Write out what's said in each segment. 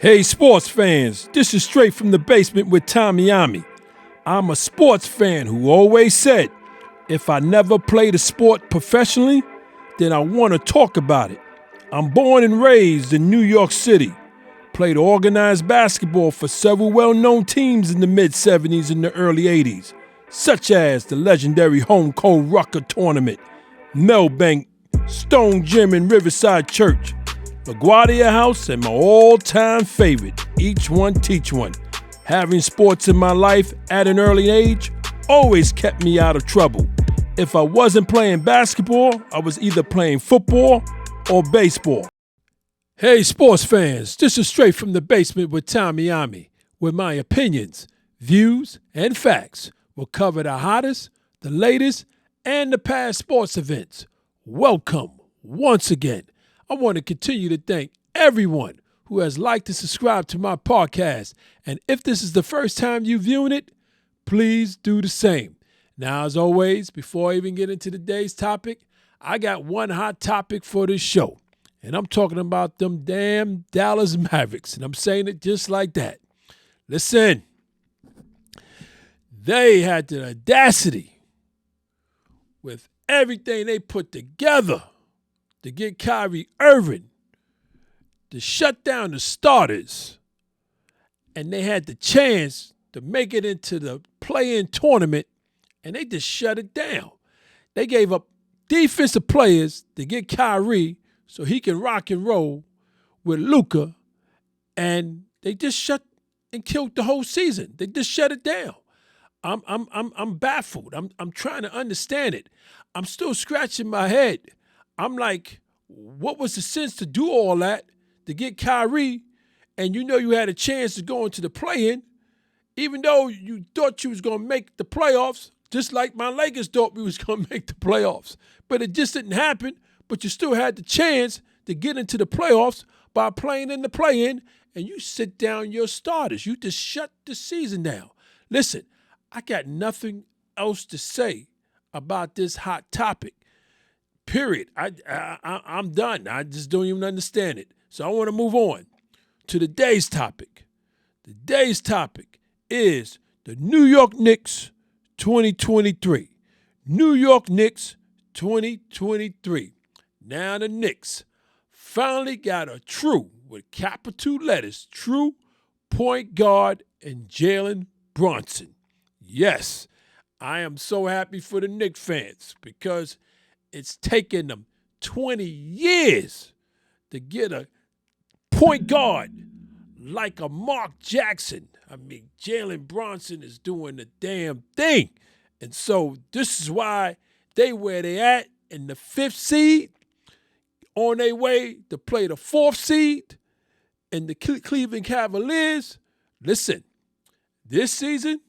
Hey sports fans, this is straight from the basement with OMMY. I'm a sports fan who always said, if I never played a sport professionally, then I want to talk about it. I'm born and raised in New York City. Played organized basketball for several well-known teams in the mid-'70s and the early '80s, such as the legendary Home Cold Rucker Tournament, Melbank, Stone Gym and Riverside Church, LaGuardia House, and my all-time favorite, Each One Teach One. Having sports in my life at an early age always kept me out of trouble. If I wasn't playing basketball, I was either playing football or baseball. Hey sports fans, this is straight from the basement with OMMY, where my opinions, views, and facts will cover the hottest, the latest, and the past sports events. Welcome once again. I want to continue to thank everyone who has liked and subscribed to my podcast. And if this is the first time you're viewing it, please do the same. Now, as always, before I even get into today's topic, I got one hot topic for this show. And I'm talking about them damn Dallas Mavericks. And I'm saying it just like that. Listen, they had the audacity with everything they put together to get Kyrie Irving to shut down the starters. And they had the chance to make it into the play-in tournament, and they just shut it down. They gave up defensive players to get Kyrie so he can rock and roll with Luka, and they just shut and killed the whole season. They just shut it down. I'm baffled. I'm trying to understand it. I'm still scratching my head. I'm like, what was the sense to do all that to get Kyrie, and you know you had a chance to go into the play-in, even though you thought you was going to make the playoffs, just like my Lakers thought we was going to make the playoffs. But it just didn't happen, but you still had the chance to get into the playoffs by playing in the play-in, and you sit down your starters. You just shut the season down. Listen, I got nothing else to say about this hot topic. Period. I'm done. I just don't even understand it. So I want to move on to today's topic. Today's topic is the New York Knicks 2023. New York Knicks 2023. Now the Knicks finally got a true, with capital letters, true point guard in Jalen Brunson. Yes, I am so happy for the Knicks fans because it's taken them 20 years to get a point guard like a Mark Jackson. I mean, Jalen Brunson is doing the damn thing. And so this is why they where they at in the 5th seed, on their way to play the 4th seed, and the Cleveland Cavaliers. Listen, this season,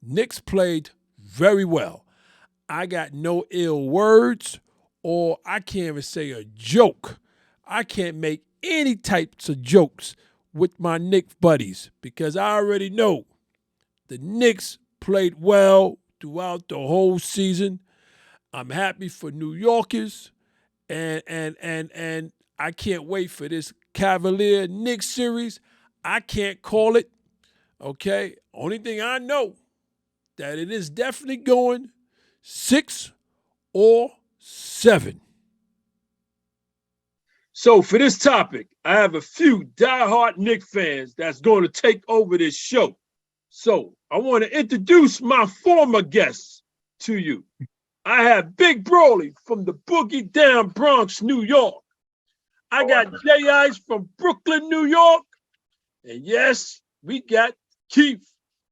Knicks played very well. I got no ill words, or I can't even say a joke. I can't make any types of jokes with my Knicks buddies because I already know the Knicks played well throughout the whole season. I'm happy for New Yorkers, and I can't wait for this Cavalier Knicks series. I can't call it, okay? Only thing I know that it is definitely going 6 or 7. So for this topic, I have a few diehard Knicks fans that's going to take over this show. So I want to introduce my former guests to you. I have Big Broly from the Boogie Down Bronx, New York. I got Jay Ice from Brooklyn, New York. And yes, we got Keith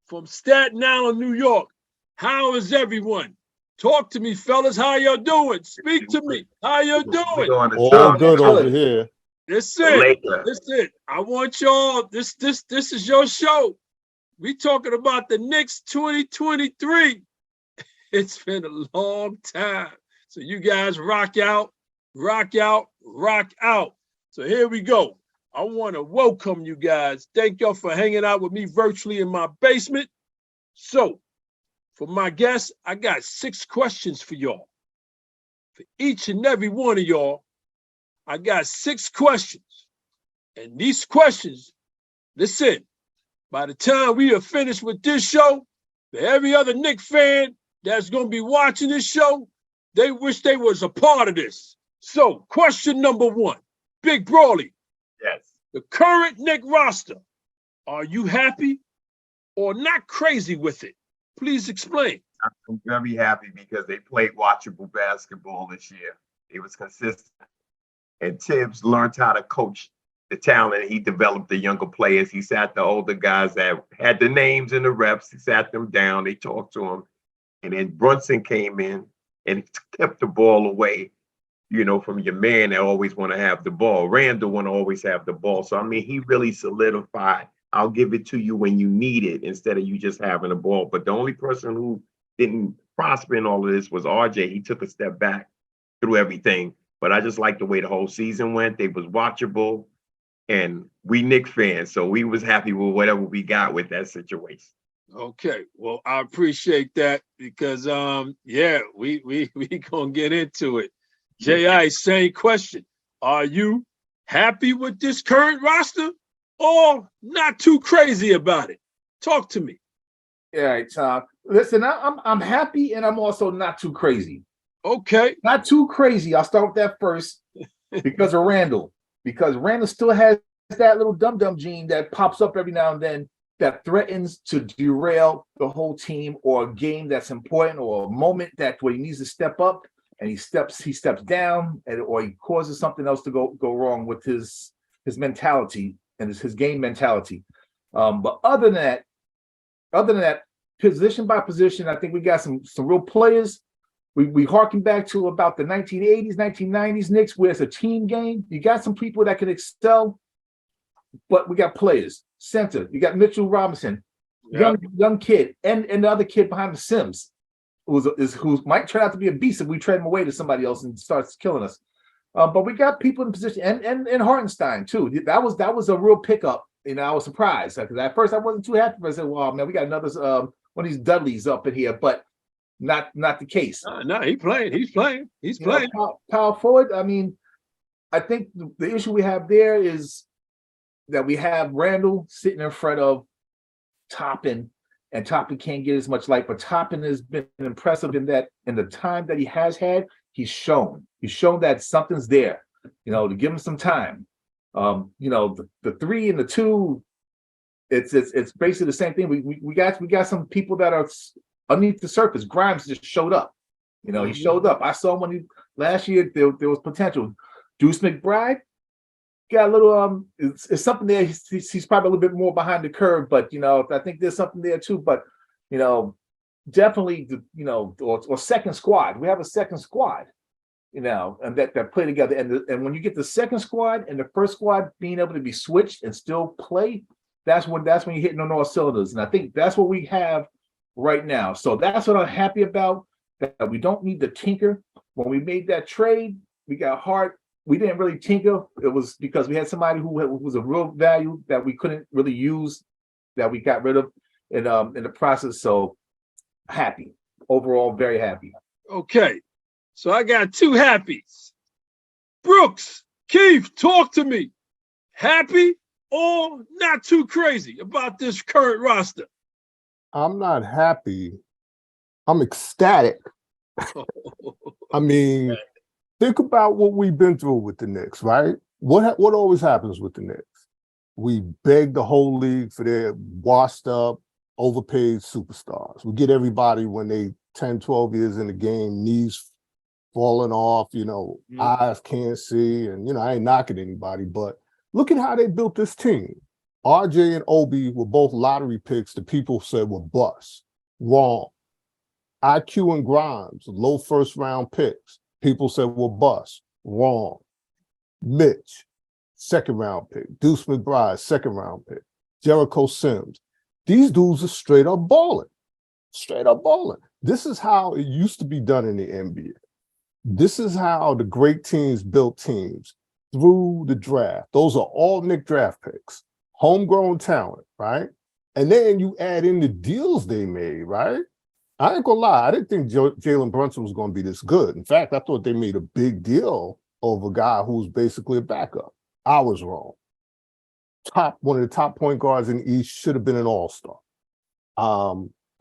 from Staten Island, New York. How is everyone? Talk to me, fellas. How y'all doing? Speak to me. How y'all doing? All good over here. That's it. That's it. I want y'all. This is your show. We talking about the Knicks 2023. It's been a long time. So you guys rock out, rock out, rock out. So here we go. I want to welcome you guys. Thank y'all for hanging out with me virtually in my basement. So for my guests, I got 6 questions for y'all. For each and every one of y'all, I got 6 questions. And these questions listen, by the time we are finished with this show, for every other Knicks fan that's going to be watching this show, they wish they was a part of this. So, question number one, Big Brawley. Yes. The current Knicks roster, are you happy or not crazy with it? Please explain. I'm very happy because they played watchable basketball this year. It was consistent. And Tibbs learned how to coach the talent. He developed the younger players. He sat the older guys that had the names and the reps. He sat them down. They talked to him. And then Brunson came in and kept the ball away, from your man that always want to have the ball. Randall want to always have the ball. So, I mean, he really solidified. I'll give it to you when you need it instead of you just having the ball. But the only person who didn't prosper in all of this was RJ. He took a step back through everything. But I just like the way the whole season went. They was watchable. And we Knicks fans, so we was happy with whatever we got with that situation. Okay, well, I appreciate that because we gonna get into it. J.I., same question. Are you happy with this current roster or not too crazy about it? Talk to me. All right, Tom. Listen, I'm happy and I'm also not too crazy. Okay. Not too crazy. I'll start with that first because of Randall. Because Randall still has that little dum-dum gene that pops up every now and then that threatens to derail the whole team or a game that's important or a moment that where he needs to step up and he steps down or he causes something else to go wrong with his mentality and his game mentality. But other than that, position by position, I think we got some real players. We harken back to about the 1980s, 1990s Knicks, where it's a team game. You got some people that can excel, but we got players. Center, you got Mitchell Robinson, young kid, and the other kid behind the Sims, who might turn out to be a beast if we trade him away to somebody else and starts killing us. But we got people in position, and Hartenstein too. That was a real pickup. I was surprised because at first I wasn't too happy. But I said, "Well, man, we got another one of these Dudleys up in here," but. Not the case. No, he's playing. He's playing. Power forward. I mean, I think the issue we have there is that we have Randall sitting in front of Toppin, and Toppin can't get as much light. But Toppin has been impressive in that in the time that he has had, he's shown that something's there. To give him some time. The 3 and the 2, it's basically the same thing. We got some people that are underneath the surface. Grimes just showed up. He showed up. I saw him last year. There was potential. Deuce McBride got a little. It's something there. He's probably a little bit more behind the curve, but I think there's something there too. But definitely or second squad. We have a second squad. And that play together. And when you get the second squad and the first squad being able to be switched and still play, that's when you're hitting on all cylinders. And I think that's what we have right now. So that's what I'm happy about, that we don't need to tinker. When we made that trade, we got Hart. We didn't really tinker. It was because we had somebody who was a real value that we couldn't really use, that we got rid of in the process. So happy. Overall, very happy. Okay. So I got 2 happies. Brooks, Keith, talk to me. Happy or not too crazy about this current roster? I'm not happy. I'm ecstatic. I mean, think about what we've been through with the Knicks, right? What always happens with the Knicks? We beg the whole league for their washed up, overpaid superstars. We get everybody when they 10, 12 years in the game, knees falling off, eyes can't see. And, I ain't knocking anybody, but look at how they built this team. RJ and Obi were both lottery picks that people said were busts. Wrong. IQ and Grimes, low first round picks, people said were busts. Wrong. Mitch, second round pick. Deuce McBride, second round pick. Jericho Sims. These dudes are straight up balling. Straight up balling. This is how it used to be done in the NBA. This is how the great teams built teams through the draft. Those are all Knicks draft picks. Homegrown talent, right? And then you add in the deals they made, right? I ain't gonna lie, I didn't think Jalen Brunson was gonna be this good. In fact, I thought they made a big deal over a guy who's basically a backup. I was wrong. one of the top point guards in the East, should have been an all-star.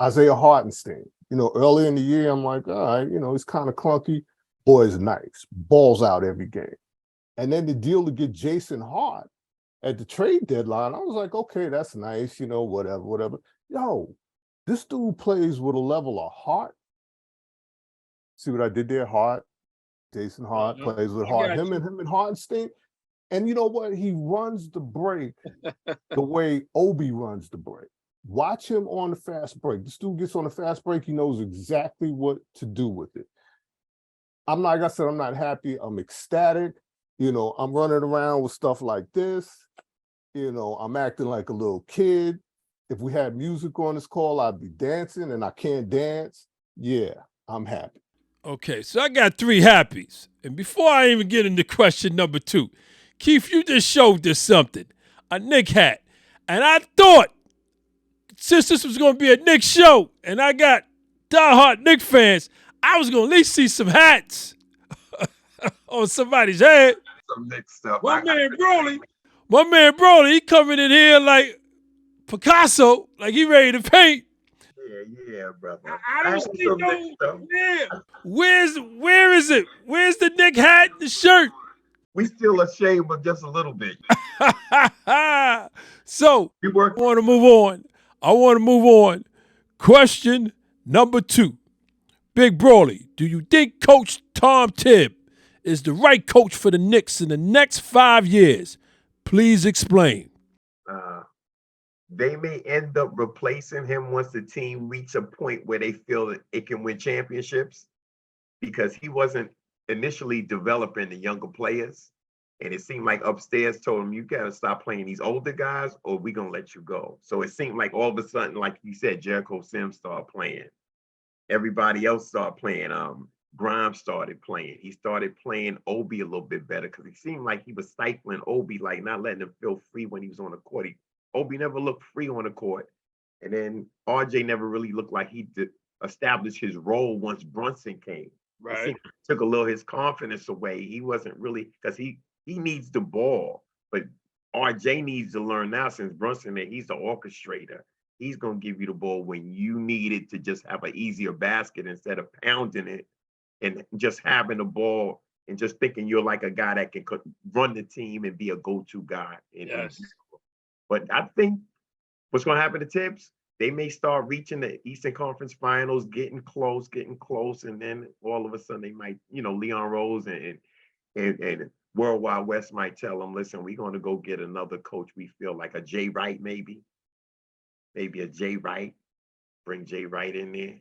Isaiah Hartenstein, early in the year, I'm like, all right, he's kind of clunky. Boy is nice, balls out every game. And then the deal to get Jason Hart at the trade deadline, I was like, okay, that's nice, whatever. Yo, this dude plays with a level of heart. See what I did there? Hart, Jason Hart plays with heart. Him and Hartenstein. And you know what? He runs the break the way Obi runs the break. Watch him on the fast break. This dude gets on the fast break. He knows exactly what to do with it. Like I said, I'm not happy. I'm ecstatic. I'm running around with stuff like this. I'm acting like a little kid. If we had music on this call, I'd be dancing, and I can't dance. Yeah, I'm happy. Okay, so I got 3 happies. And before I even get into question number 2, Keith, you just showed us something, a Knick hat. And I thought, since this was going to be a Knicks show, and I got diehard Knicks fans, I was going to at least see some hats on somebody's head. Some Knicks stuff. My man Broly, he coming in here like Picasso, like he ready to paint. Yeah, brother. I don't see no. Yeah. Where is it? Where's the Knick hat, the shirt? We still ashamed, but just a little bit. So I want to move on. Question number 2. Big Broly, do you think Coach Tom Tibb is the right coach for the Knicks in the next 5 years? Please explain. They may end up replacing him once the team reaches a point where they feel that it can win championships, because he wasn't initially developing the younger players. And it seemed like upstairs told him, you got to stop playing these older guys or we're going to let you go. So it seemed like all of a sudden, like you said, Jericho Sims started playing. Everybody else started playing. Grimes started playing. He started playing Obi a little bit better because it seemed like he was stifling Obi, like not letting him feel free when he was on the court. Obi never looked free on the court. And then RJ never really looked like he established his role once Brunson came. Right. It took a little his confidence away. He wasn't really, because he needs the ball, but RJ needs to learn now, since Brunson, he's the orchestrator. He's going to give you the ball when you need it to just have an easier basket instead of pounding it and just having the ball and just thinking you're like a guy that can run the team and be a go-to guy. Yes. But I think what's going to happen to Tibbs, they may start reaching the Eastern Conference Finals, getting close, and then all of a sudden they might, Leon Rose and World Wide West might tell them, listen, we're going to go get another coach. We feel like a Jay Wright, maybe a Jay Wright, bring Jay Wright in there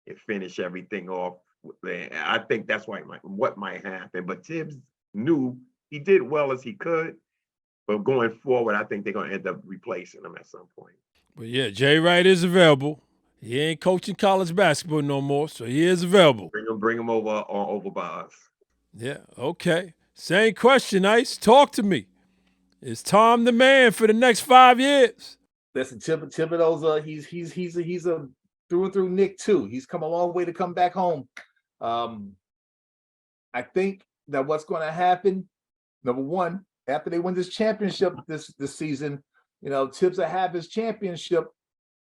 and finish everything off. I think that's what might happen. But Tibbs knew he did well as he could. But going forward, I think they're going to end up replacing him at some point. But yeah, Jay Wright is available. He ain't coaching college basketball no more, so he is available. Bring him over by us. Yeah, okay. Same question, Ice. Talk to me. Is Tom the man for the next 5 years? Listen, Thibodeau's he's a through and through Knick too. He's come a long way to come back home. I think that what's going to happen, number one, after they win this championship this season, Tibbs will have his championship.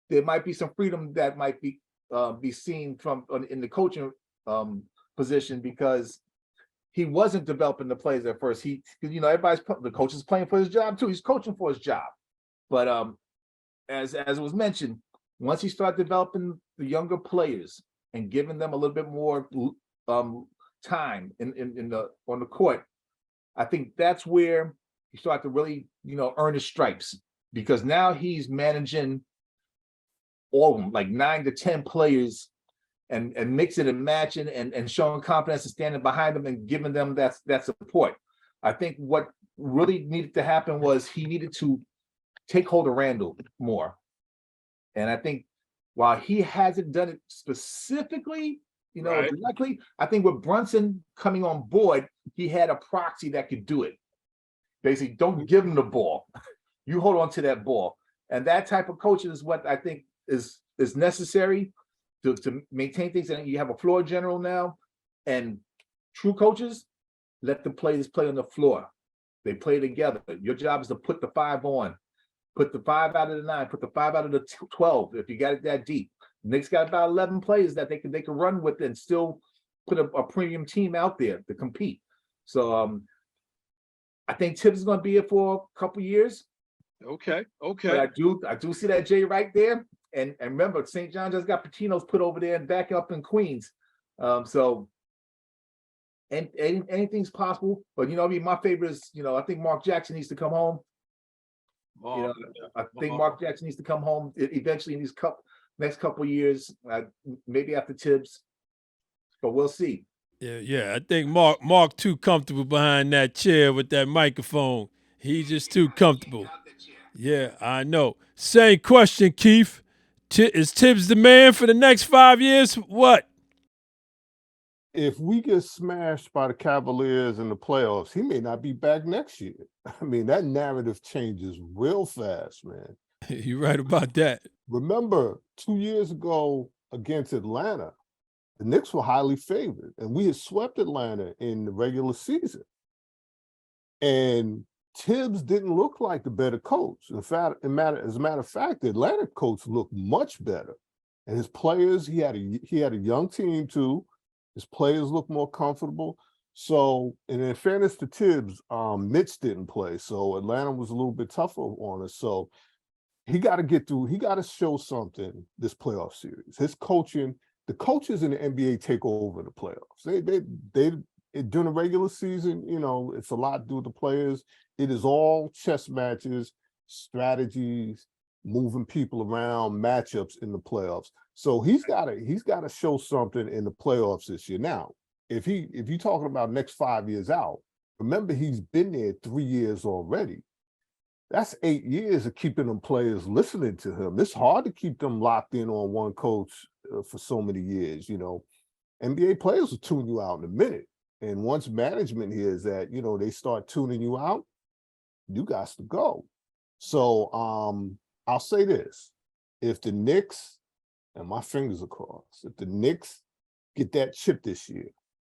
There might be some freedom that might be seen from in the coaching position, because he wasn't developing the players at first. The coach is playing for his job too. He's coaching for his job. But as it was mentioned, once he started developing the younger players and giving them a little bit more time on the court, I think that's where he started to really, earn his stripes, because now he's managing all of them, like 9 to 10 players, and mixing and matching and showing confidence and standing behind them and giving them that support. I think what really needed to happen was he needed to take hold of Randall more. And I think while he hasn't done it specifically, directly, I think with Brunson coming on board, he had a proxy that could do it. Basically, don't give him the ball. You hold on to that ball. And that type of coaching is what I think is necessary to maintain things. And you have a floor general now, and true coaches let the players play on the floor. They play together. Your job is to put the 5 on. Put the 5 out of the 9. Put the 5 out of the 12. If you got it that deep, Knicks got about 11 players that they can run with and still put a premium team out there to compete. So I think Tibbs is going to be here for a couple years. Okay. But I do see that Jay right there. And remember, St. John just got Patino's put over there and back up in Queens. So anything's possible. But my favorite is, I think Mark Jackson needs to come home. I think Mark Jackson needs to come home eventually in these next couple of years, maybe after Tibbs. But we'll see. Yeah. I think Mark too comfortable behind that chair with that microphone. He's just too comfortable. Yeah, I know. Same question, Keith. Is Tibbs the man for the next 5 years? What? If we get smashed by the Cavaliers in the playoffs, he may not be back next year. I mean, that narrative changes real fast, man. You're right about that. Remember, 2 years ago against Atlanta, the Knicks were highly favored, and we had swept Atlanta in the regular season. And Tibbs didn't look like the better coach. As a matter of fact, the Atlanta coach looked much better. And his players, he had a young team too. His players looked more comfortable. So, and in fairness to Tibbs, Mitch didn't play. So Atlanta was a little bit tougher on us. So he got to get through, he got to show something this playoff series. His coaching, the coaches in the NBA take over the playoffs. They during the regular season, it's a lot to do with the players. It is all chess matches, strategies, moving people around, matchups in the playoffs. So he's got to show something in the playoffs this year. Now, if you're talking about next 5 years out, remember he's been there 3 years already. That's 8 years of keeping them players listening to him. It's hard to keep them locked in on one coach for so many years. NBA players will tune you out in a minute. And once management hears that, they start tuning you out, you got to go. So I'll say this. If the Knicks, and my fingers are crossed, if the Knicks get that chip this year,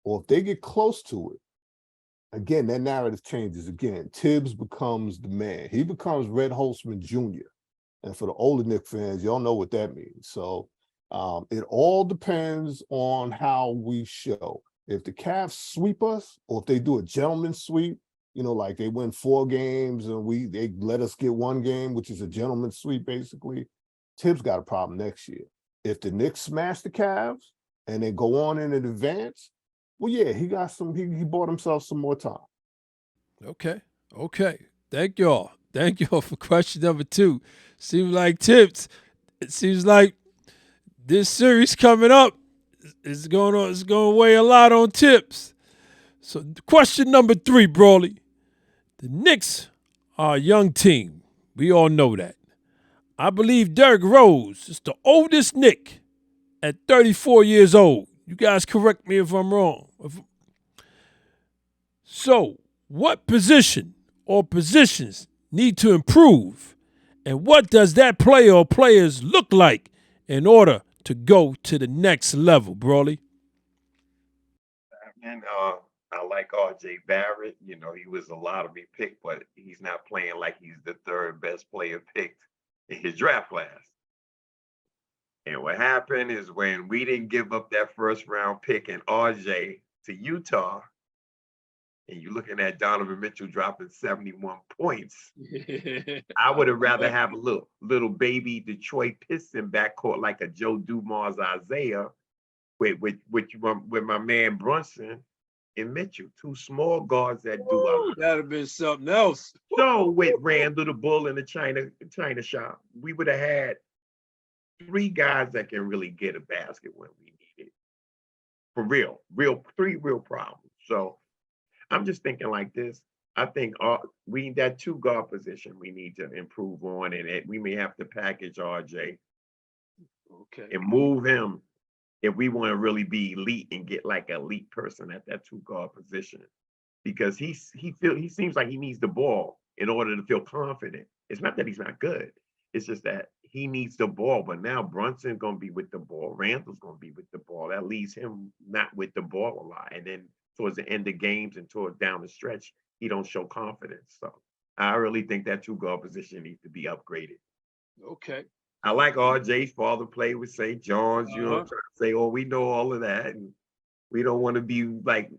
or if they get close to it, again, that narrative changes again. Tibbs becomes the man. He becomes Red Holtzman Jr. And for the older Knicks fans, y'all know what that means. So it all depends on how we show. If the Cavs sweep us, or if they do a gentleman's sweep, like they win 4 games and they let us get 1 game, which is a gentleman's sweep, basically, Tibbs got a problem next year. If the Knicks smash the Cavs and they go on in advance, well, yeah, he bought himself some more time. Okay. Thank y'all for question number 2. Seems like Tibbs, it seems like this series coming up is going to weigh a lot on Tibbs. So question number 3, Brawley. The Knicks are a young team. We all know that. I believe Derrick Rose is the oldest Knick at 34 years old. You guys correct me if I'm wrong. So what position or positions need to improve? And what does that player or players look like in order to go to the next level, Brawley? And I like RJ Barrett. He was a lottery pick, but he's not playing like he's the 3rd best player picked in his draft class. And what happened is when we didn't give up that 1st round pick and RJ to Utah, and you're looking at Donovan Mitchell dropping 71 points, I would have rather have a little baby Detroit Piston backcourt like a Joe Dumars Isaiah with my man Brunson and Mitchell, 2 small guards that do. That'd have been something else. So with Randall the Bull in the China shop, we would have had 3 guys that can really get a basket when we need it. For real, 3 real problems. So I'm just thinking like this. I think that 2 guard position we need to improve on, and we may have to package RJ and move him if we want to really be elite and get like an elite person at that 2 guard position, because he seems like he needs the ball in order to feel confident. It's not that he's not good. It's just that he needs the ball. But now Brunson's going to be with the ball. Randall's going to be with the ball. That leaves him not with the ball a lot. And then towards the end of games and towards down the stretch, he don't show confidence. So I really think that two guard position needs to be upgraded. Okay. I like RJ's father played with St. John's, you know, Uh-huh. trying to say, oh, we know all of that. And we don't want to be like,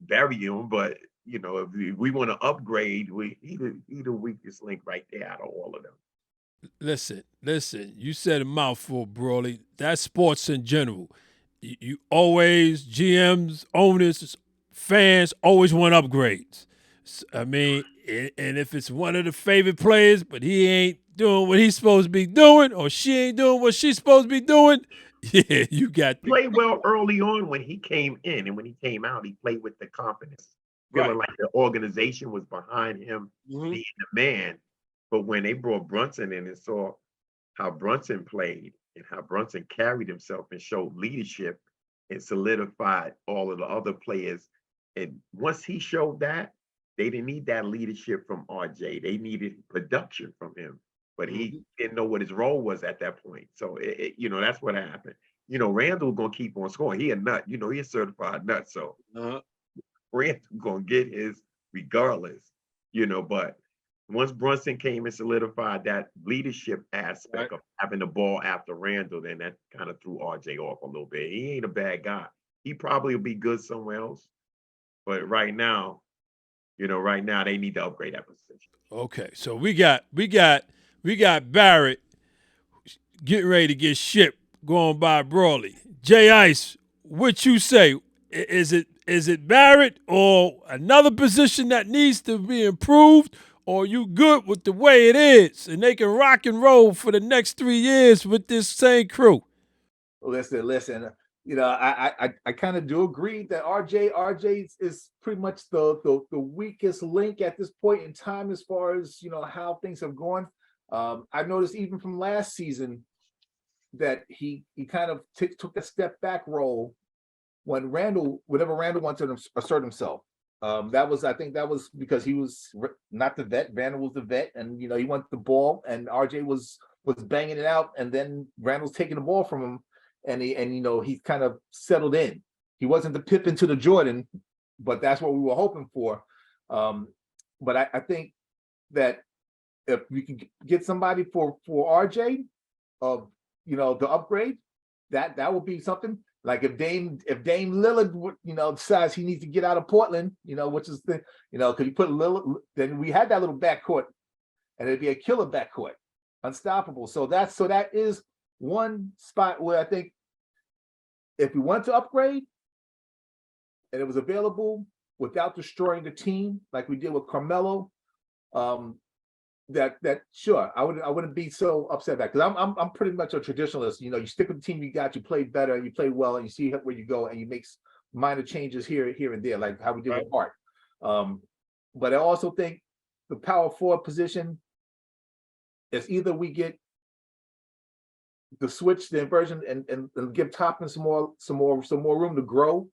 bury him, but if we want to upgrade, he the weakest link right there out of all of them. Listen. You said a mouthful, Broly. That's sports in general. You always, GMs, owners, fans always want upgrades. I mean, and if it's one of the favorite players, but he ain't doing what he's supposed to be doing, or she ain't doing what she's supposed to be doing, yeah, you got He played well early on when he came in, and when he came out, he played with the confidence, feeling Right. like the organization was behind him Mm-hmm. being the man. But when they brought Brunson in and saw how Brunson played and how Brunson carried himself and showed leadership and solidified all of the other players, and once he showed that, they didn't need that leadership from RJ. They needed production from him, but he didn't know what his role was at that point. So that's what happened. Randall gonna keep on scoring. He a nut. He a certified nut. So Uh-huh. Randall gonna get his regardless. But once Brunson came and solidified that leadership aspect of having the ball after Randall, then that kind of threw RJ off a little bit. He ain't a bad guy. He probably will be good somewhere else. But right now they need to upgrade that position. Okay, so we got Barrett getting ready to get shipped, going by Brawley. Jay Ice, what you say? Is it Barrett or another position that needs to be improved, or you good with the way it is and they can rock and roll for the next 3 years with this same crew? Listen. I kind of do agree that RJ is pretty much the weakest link at this point in time as far as how things have gone. I've noticed even from last season that he kind of took a step back role whenever Randall wanted to assert himself. I think that was because he was not the vet. Randall was the vet, and he wanted the ball, and RJ was banging it out, and then Randall's taking the ball from him. And he kind of settled in. He wasn't the Pippen to the Jordan, but that's what we were hoping for. But I think that if we can get somebody for RJ, the upgrade, that would be something. Like if Dame Lillard, decides he needs to get out of Portland, which is the, because you put Lillard, then we had that little backcourt, and it'd be a killer backcourt, unstoppable. So that is one spot where I think if we want to upgrade and it was available without destroying the team like we did with Carmelo, that sure I wouldn't be so upset back, because I'm pretty much a traditionalist. You stick with the team you got, you play better, you play well, and you see where you go, and you make minor changes here and there, like how we did with Hart. But I also think the power forward position is either we get the switch, the inversion, and give Toppin some more room to grow,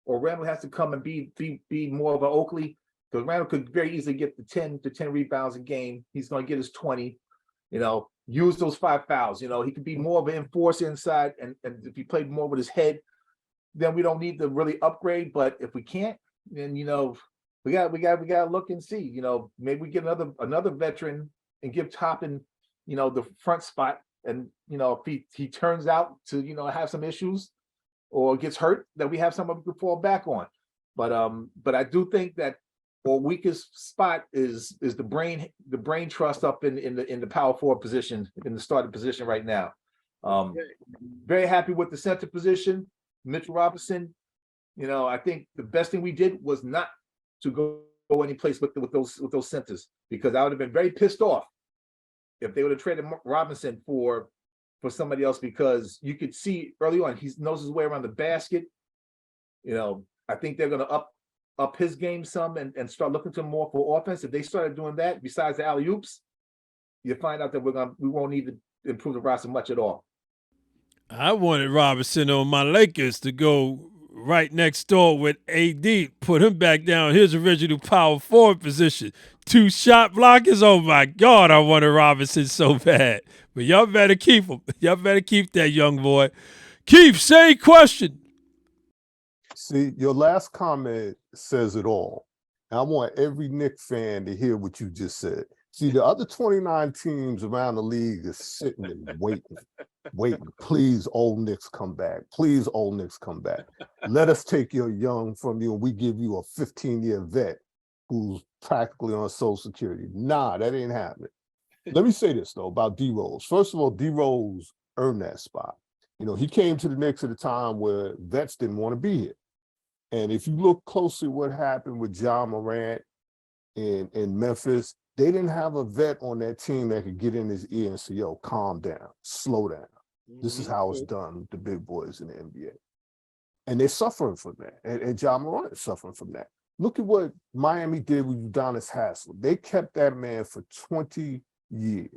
or Randall has to come and be more of an Oakley, because Randall could very easily get the 10 rebounds a game. He's going to get his 20. Use those 5 fouls. He could be more of an enforcer inside, and if he played more with his head, then we don't need to really upgrade. But if we can't, then we got to look and see. Maybe we get another veteran and give Toppin the front spot. And if he turns out to have some issues or gets hurt, that we have someone we can fall back on. But I do think that our weakest spot is the brain trust up in the power forward position, in the starting position right now. Very happy with the center position, Mitchell Robinson. I think the best thing we did was not to go any place with those centers, because I would have been very pissed off if they would have traded Robinson for somebody else, because you could see early on he knows his way around the basket. I think they're going to up his game some and start looking to him more for offense. If they started doing that, besides the alley oops, you find out that we won't need to improve the roster much at all. I wanted Robinson on my Lakers to go right next door with AD, put him back down his original power forward position. 2 shot blockers. Oh my God, I wanted Robinson so bad. But y'all better keep him. Y'all better keep that young boy. Keith, same question. See, your last comment says it all. I want every Knicks fan to hear what you just said. See, the other 29 teams around the league is sitting and waiting. Please, old Knicks, come back. Please, old Knicks, come back. Let us take your young from you and we give you a 15-year vet who's practically on Social Security. Nah, that ain't happening. Let me say this, though, about D Rose. First of all, D Rose earned that spot. You know, he came to the Knicks at a time where vets didn't want to be here. And if you look closely what happened with John Morant in Memphis, they didn't have a vet on that team that could get in his ear and say, yo, calm down, slow down. This is how it's done with the big boys in the NBA. And they're suffering from that. And John Morant is suffering from that. Look at what Miami did with Udonis Haslem. They kept that man for 20 years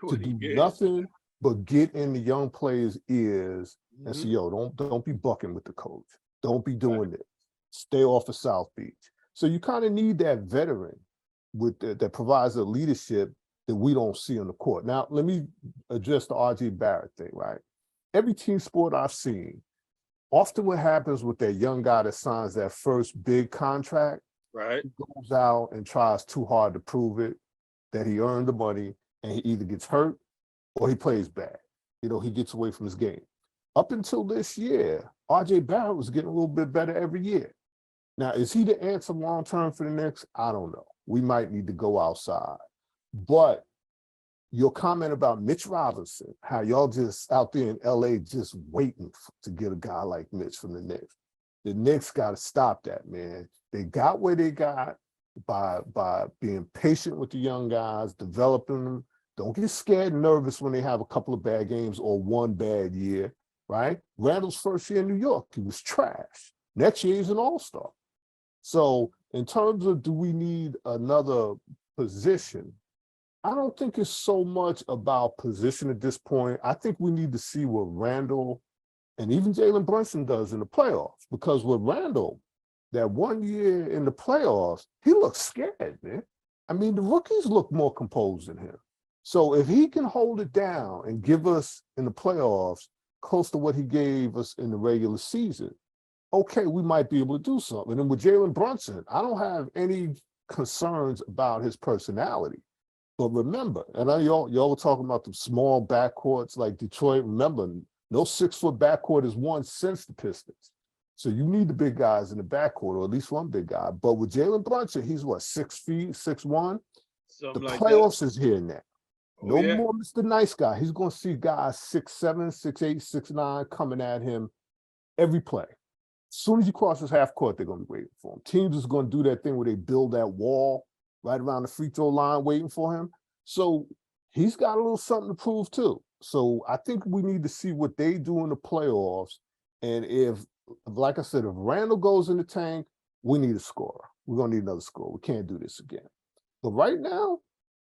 to do nothing but get in the young players' ears and say, yo, don't be bucking with the coach. Don't be doing this. Stay off of South Beach. So you kind of need that veteran that provides the leadership that we don't see on the court. Now, let me address the R.J. Barrett thing, right? Every team sport I've seen, often what happens with that young guy that signs that first big contract, right, he goes out and tries too hard to prove it, that he earned the money, and he either gets hurt or he plays bad. You know, he gets away from his game. Up until this year, R.J. Barrett was getting a little bit better every year. Now, is he the answer long-term for the Knicks? I don't know. We might need to go outside. But your comment about Mitch Robinson, how y'all just out there in LA just waiting to get a guy like Mitch from the Knicks. The Knicks got to stop that, man. They got where they got by being patient with the young guys, developing them. Don't get scared and nervous when they have a couple of bad games or one bad year, right? Randall's first year in New York, he was trash. Next year, he's an all-star. So in terms of do we need another position, I don't think it's so much about position at this point. I think we need to see what Randall and even Jalen Brunson does in the playoffs. Because with Randall, that 1 year in the playoffs, he looks scared, man. I mean, the rookies look more composed than him. So if he can hold it down and give us in the playoffs close to what he gave us in the regular season, okay, we might be able to do something. And with Jalen Brunson, I don't have any concerns about his personality. But remember, and y'all were talking about the small backcourts like Detroit. Remember, no 6-foot backcourt is won since the Pistons. So you need the big guys in the backcourt, or at least one big guy. But with Jalen Brunson, he's what, 6 feet, 6'1"? The like playoffs is here now. No yeah. more Mr. Nice Guy. He's going to see guys 6'7", 6'8", 6'9" coming at him every play. As soon as he crosses half court, they're going to be waiting for him. Teams is going to do that thing where they build that wall right around the free throw line waiting for him. So he's got a little something to prove too. So I think we need to see what they do in the playoffs. And if, like I said, if Randall goes in the tank, we need a scorer. We're going to need another scorer. We can't do this again. But right now,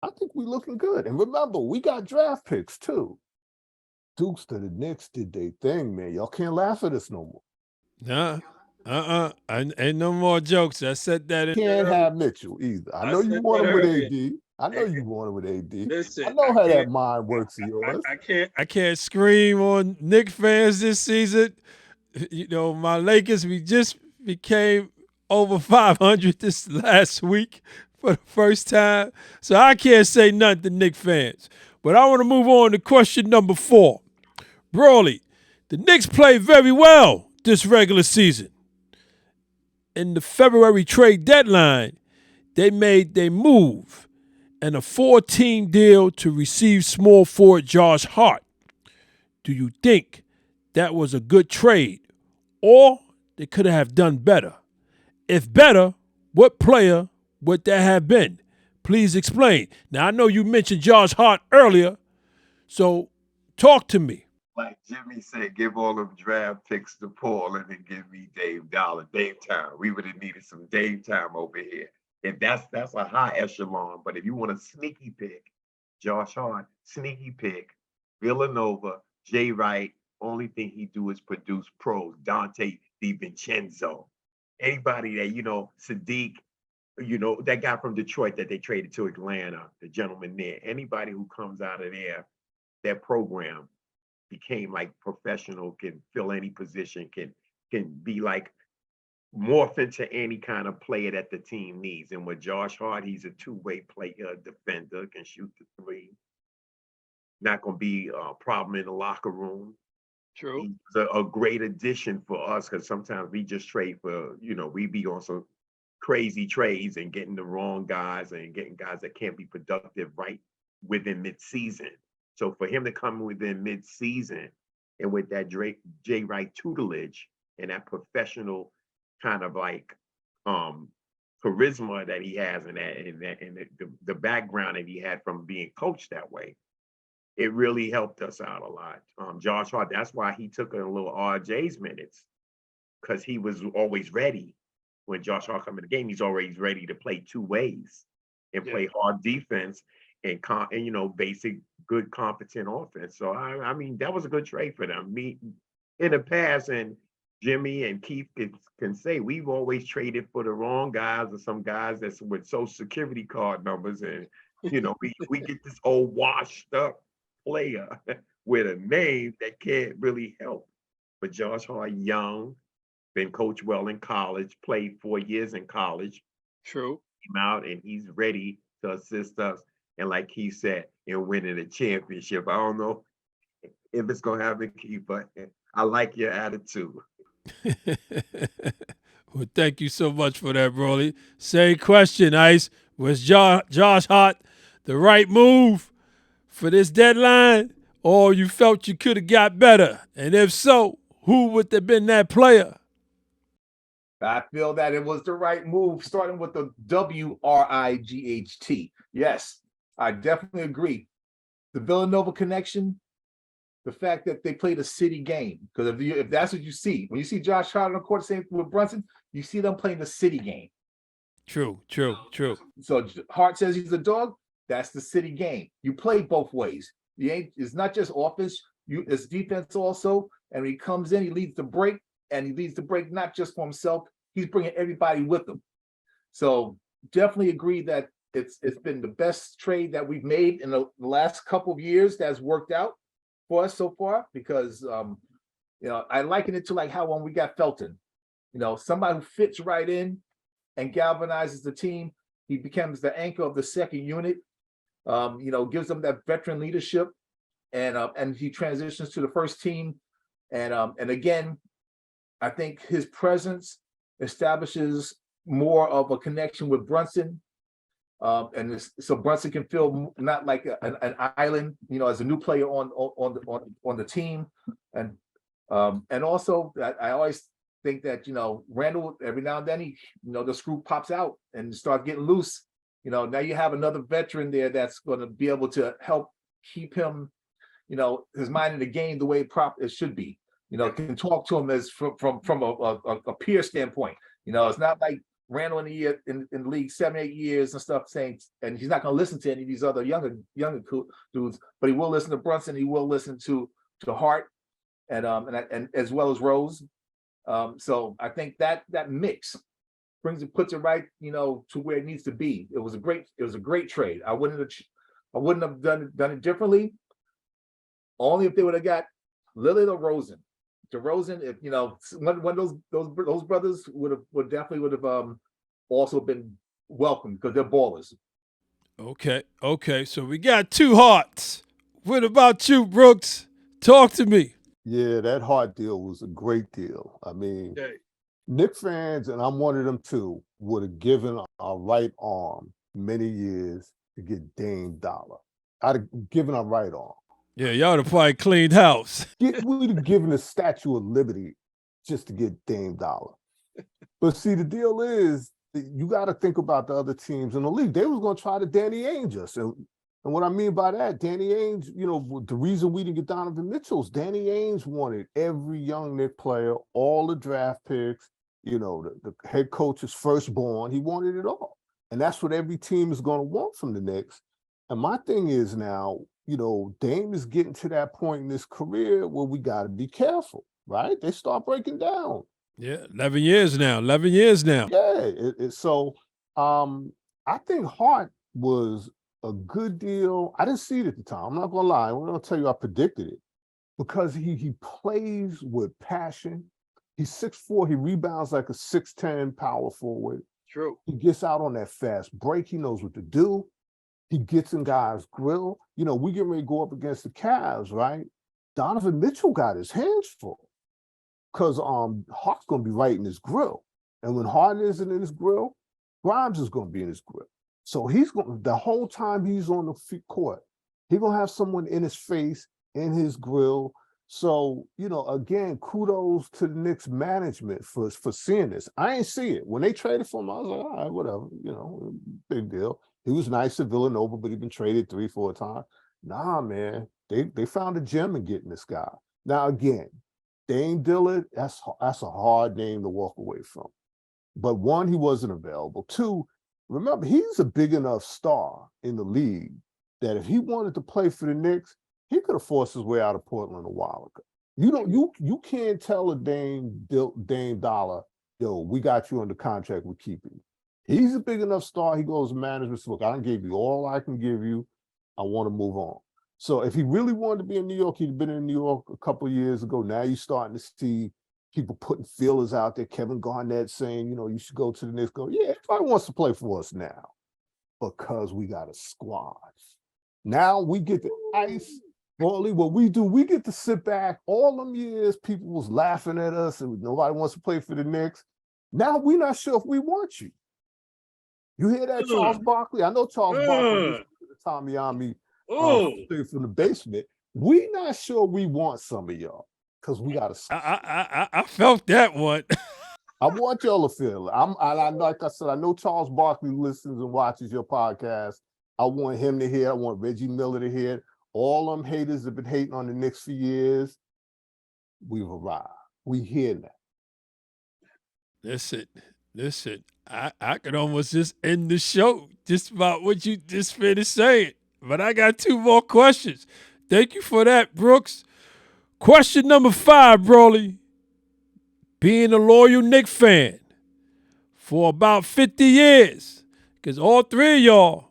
I think we're looking good. And remember, we got draft picks too. Dukes to the Knicks did their thing, man. Y'all can't laugh at us no more. Nah, ain't no more jokes. I said that in Can't have Mitchell either. I know you want him with AD. I know you want him with AD. Listen, I know how that mind works of yours. I can't scream on Knicks fans this season. You know, my Lakers, we just became over 500 this last week for the first time. So I can't say nothing to Knicks fans. But I want to move on to question number 4. Broly, the Knicks played very well this regular season. In the February trade deadline, they made their move and a 4-team deal to receive small forward Josh Hart. Do you think that was a good trade, or they could have done better? If better, what player would that have been? Please explain. Now, I know you mentioned Josh Hart earlier, so talk to me. Like Jimmy said, give all them draft picks to Paul and then give me Dame Dollar, Dame Time. We would have needed some Dame Time over here. And that's a high echelon. But if you want a sneaky pick, Josh Hart, sneaky pick, Villanova, Jay Wright, only thing he do is produce pros. Dante DiVincenzo. Anybody that, Sadiq, that guy from Detroit that they traded to Atlanta, the gentleman there. Anybody who comes out of there, that program became like professional, can fill any position, can be like morph into any kind of player that the team needs. And with Josh Hart, he's a two-way player, defender, can shoot the three. Not going to be a problem in the locker room. True. He's a great addition for us because sometimes we just trade for, we be on some crazy trades and getting the wrong guys and getting guys that can't be productive right within mid-season. So for him to come within mid-season and with that Jay Wright tutelage and that professional kind of like charisma that he has and the background that he had from being coached that way, it really helped us out a lot. Josh Hart, that's why he took a little RJ's minutes, because he was always ready. When Josh Hart come in the game, he's always ready to play two ways and play hard defense and basic good competent offense. So I mean that was a good trade for them. Me in the past, and Jimmy and Keith can say we've always traded for the wrong guys or some guys that's with social security card numbers, and we get this old washed up player with a name that can't really help. But Josh Hart, young, been coached well in college, played 4 years in college. True. Came out and he's ready to assist us. And like he said, in winning a championship. I don't know if it's gonna happen, Keith, but I like your attitude. Well, thank you so much for that, Broly. Same question, Ice. Was Josh Hart the right move for this deadline, or you felt you could have got better? And if so, who would have been that player? I feel that it was the right move, starting with the WRIGHT. Yes, I definitely agree. The Villanova connection, the fact that they played a city game, because if that's what you see, when you see Josh Hart on the court, same with Brunson, you see them playing the city game. True. So Hart says he's a dog. That's the city game. You play both ways. It's not just offense. It's defense also. And when he comes in, he leads the break. And he leads the break not just for himself, he's bringing everybody with him. So definitely agree that it's been the best trade that we've made in the last couple of years that's worked out for us so far, because I liken it to like how when we got Felton, somebody who fits right in and galvanizes the team. He becomes the anchor of the second unit, gives them that veteran leadership, and he transitions to the first team. And again, I think his presence establishes more of a connection with Brunson. So Brunson can feel not like an island, as a new player on the team. And also I always think that, Randall, every now and then the screw pops out and starts getting loose. Now you have another veteran there that's going to be able to help keep him, his mind in the game the way it should be. Can talk to him as from a peer standpoint. It's not like Randall in the league 7-8 years and stuff saying, and he's not going to listen to any of these other younger dudes, but he will listen to Brunson. He will listen to Hart, and as well as Rose. So I think that mix puts it right, to where it needs to be. It was a great trade. I wouldn't have done it differently. Only if they would have got Lillard or Rosen. DeRozan, if one of those brothers would definitely also been welcome, because they're ballers. Okay. So we got two Harts. What about you, Brooks? Talk to me. Yeah, that Hart deal was a great deal. I mean, Knicks fans, and I'm one of them too, would have given our right arm many years to get Dame Dollar. I'd have given our right arm. Yeah, y'all would have probably cleaned house. We'd have given the Statue of Liberty just to get Dame Dollar. But see, the deal is, you got to think about the other teams in the league. They was going to try to Danny Ainge us. And what I mean by that, Danny Ainge, the reason we didn't get Donovan Mitchell is Danny Ainge wanted every young Knicks player, all the draft picks, the head coach's firstborn. He wanted it all. And that's what every team is going to want from the Knicks. And my thing is now, Dame is getting to that point in his career where we got to be careful, right? They start breaking down. Yeah, 11 years now. Yeah. So I think Hart was a good deal. I didn't see it at the time. I'm not going to lie. I'm going to tell you I predicted it, because he plays with passion. He's 6'4", he rebounds like a 6'10" power forward. True. He gets out on that fast break. He knows what to do. He gets in guys' grill. You know, we get ready to go up against the Cavs, right? Donovan Mitchell got his hands full because Hart's going to be right in his grill. And when Hart isn't in his grill, Grimes is going to be in his grill. So he's going the whole time he's on the court, he's going to have someone in his face, in his grill. So, you know, again, kudos to the Knicks management for seeing this. I ain't see it. When they traded for him, I was like, all right, whatever, you know, big deal. He was nice at Villanova, but he'd been traded 3-4 times. Nah, man, they found a gem in getting this guy. Now, again, Dame Dillard, that's a hard name to walk away from. But one, he wasn't available. Two, remember, he's a big enough star in the league that if he wanted to play for the Knicks, he could have forced his way out of Portland a while ago. You can't tell a Dame Dollar, yo, we got you under contract, we're keeping you. He's a big enough star. He goes to management, look, I done gave you all I can give you. I want to move on. So if he really wanted to be in New York, he'd been in New York a couple of years ago. Now you're starting to see people putting feelers out there. Kevin Garnett saying, you know, you should go to the Knicks. Go, yeah, everybody wants to play for us now because we got a squad. Now we get the ice. Broadly, what we do, we get to sit back. All them years, people was laughing at us and nobody wants to play for the Knicks. Now we're not sure if we want you. You hear that, Charles Barkley? I know Charles Barkley listened to the Tommy Army from the basement. We not sure we want some of y'all because we got to. I felt that one. I want y'all to feel it. I like I said, I know Charles Barkley listens and watches your podcast. I want him to hear. I want Reggie Miller to hear. All them haters have been hating on the Knicks for years. We've arrived. We hear that. Listen. I could almost just end the show just about what you just finished saying. But I got two more questions. Thank you for that, Brooks. Question number 5, Broly. Being a loyal Knicks fan for about 50 years, because all three of y'all,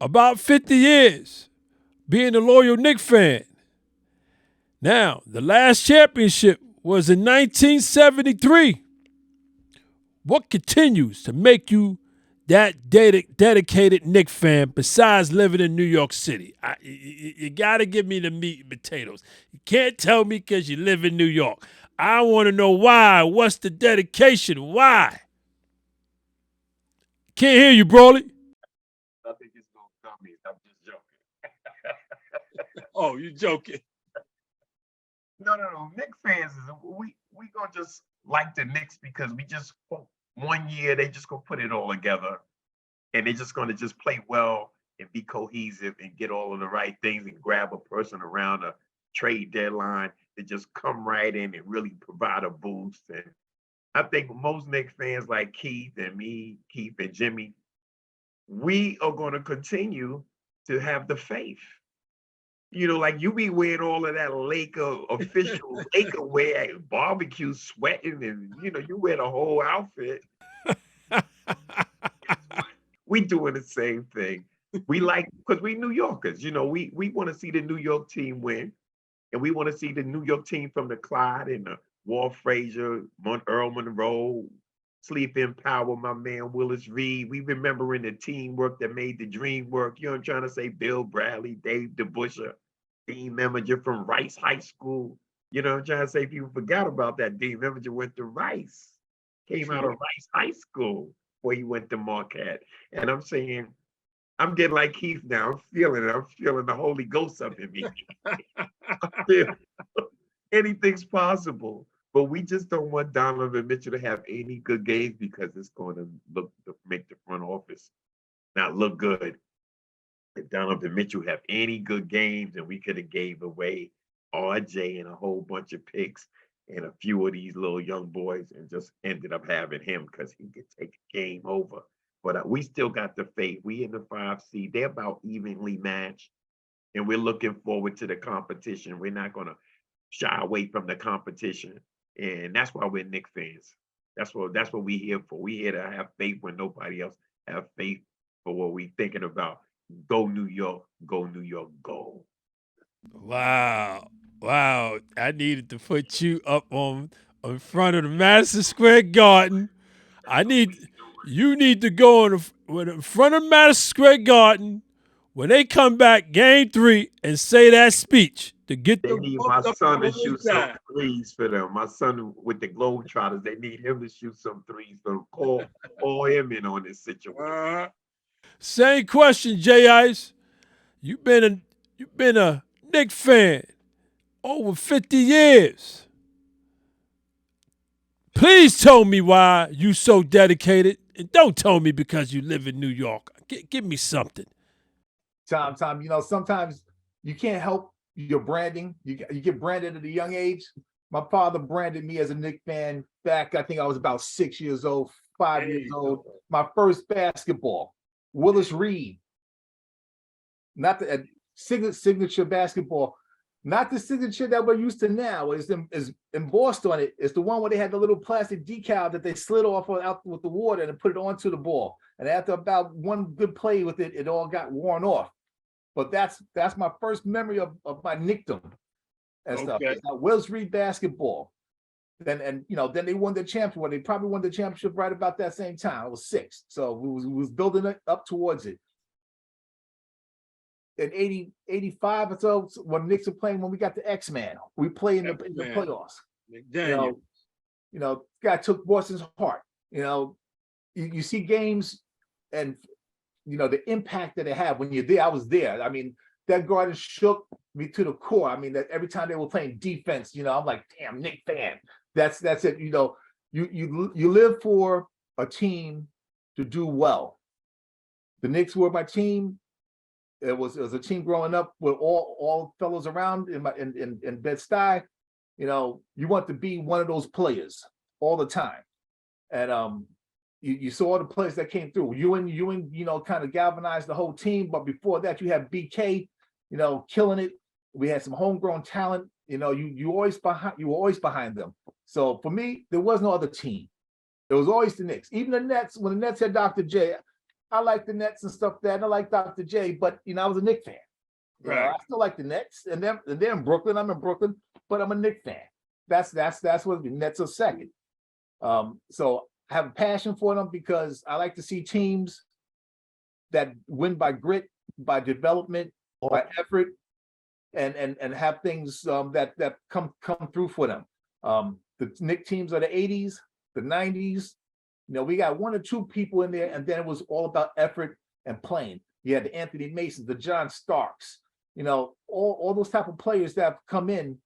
about 50 years, being a loyal Knicks fan. Now, the last championship was in 1973. What continues to make you that dedicated Knicks fan besides living in New York City? You got to give me the meat and potatoes. You can't tell me because you live in New York. I want to know why. What's the dedication? Why? Can't hear you, Broly. I think it's going to come. I'm just joking. Oh, you joking. No. Knicks fans, we going to just like the Knicks because we just, 1 year, they just going to put it all together. And they're just going to just play well and be cohesive and get all of the right things and grab a person around a trade deadline to just come right in and really provide a boost. And I think most Knicks fans like Keith and me, Keith and Jimmy, we are going to continue to have the faith. You know, like you be wearing all of that Laker official Laker wear, barbecue sweating, and you know, you wear the whole outfit. We doing the same thing. We like, because we New Yorkers, you know, we want to see the New York team win. And we want to see the New York team from the Clyde and the Walt Frazier, Earl Monroe, Sleep in Power, my man Willis Reed. We remembering the teamwork that made the dream work. You know what I'm trying to say? Bill Bradley, Dave DeBuscher, Dean Meminger from Rice High School. You know what I'm trying to say? People forgot about that. Dean Meminger went to Rice, came out of Rice High School before he went to Marquette. And I'm saying, I'm getting like Keith now. I'm feeling it. I'm feeling the Holy Ghost up in me. Anything's possible. But we just don't want Donovan Mitchell to have any good games because it's going to make the front office not look good. If Donovan Mitchell have any good games, and we could have gave away RJ and a whole bunch of picks and a few of these little young boys and just ended up having him because he could take a game over. But we still got the faith. We in the 5 seed. They're about evenly matched. And we're looking forward to the competition. We're not going to shy away from the competition. And that's why we're Knicks fans. That's what we're here for. We're here to have faith when nobody else have faith for what we're thinking about. Go New York, go New York, go. Wow. I needed to put you up on in front of the Madison Square Garden. You need to go in front of Madison Square Garden when they come back game 3 and say that speech to get They the need Up my the son to whole shoot some time. threes for them. My son with the Globetrotters, they need him to shoot some threes for them. Call him in on this situation. same question, J Ice. You've been a Knicks fan over 50 years. Please tell me why you so dedicated, and don't tell me because you live in New York. Give me something. Tom, sometimes you can't help your branding. You get branded at a young age. My father branded me as a Knicks fan back, I think I was about 6 years old, 5 years old. My first basketball, Willis Reed. Not the signature basketball, not the signature that we're used to now. Is embossed on it. It's the one where they had the little plastic decal that they slid off out with the water and put it onto the ball. And after about one good play with it, it all got worn off. But that's my first memory of my nickdom and stuff. Okay. It's not Willis Reed basketball. Then they won the championship. Well, they probably won the championship right about that same time. I was 6, so we was building it up towards it. In 85 or so, when Knicks were playing, when we got the X-Man, we played in the playoffs. McDaniel. Guy took Boston's heart. You see games and the impact that it had when you're there. I was there. I mean, that garden shook me to the core. I mean, that every time they were playing defense, I'm like, damn, Knicks fan. That's it. You live for a team to do well. The Knicks were my team. It was a team growing up with all fellows around in Bed-Stuy. You want to be one of those players all the time. And you saw all the players that came through. Ewing, kind of galvanized the whole team. But before that, you had BK, killing it. We had some homegrown talent. You were always behind them. So for me, there was no other team. There was always the Knicks. Even the Nets, when the Nets had Dr. J, I like the Nets and stuff that. And I like Dr. J, but I was a Knicks fan. Right. I still like the Nets, and they're in Brooklyn. I'm in Brooklyn, but I'm a Knicks fan. That's what the Nets are second. So I have a passion for them because I like to see teams that win by grit, by development, by effort, and have things that come through for them. The Knicks teams of the 80s, the 90s. We got one or two people in there, and then it was all about effort and playing. You had the Anthony Masons, the John Starks, all those type of players that have come in,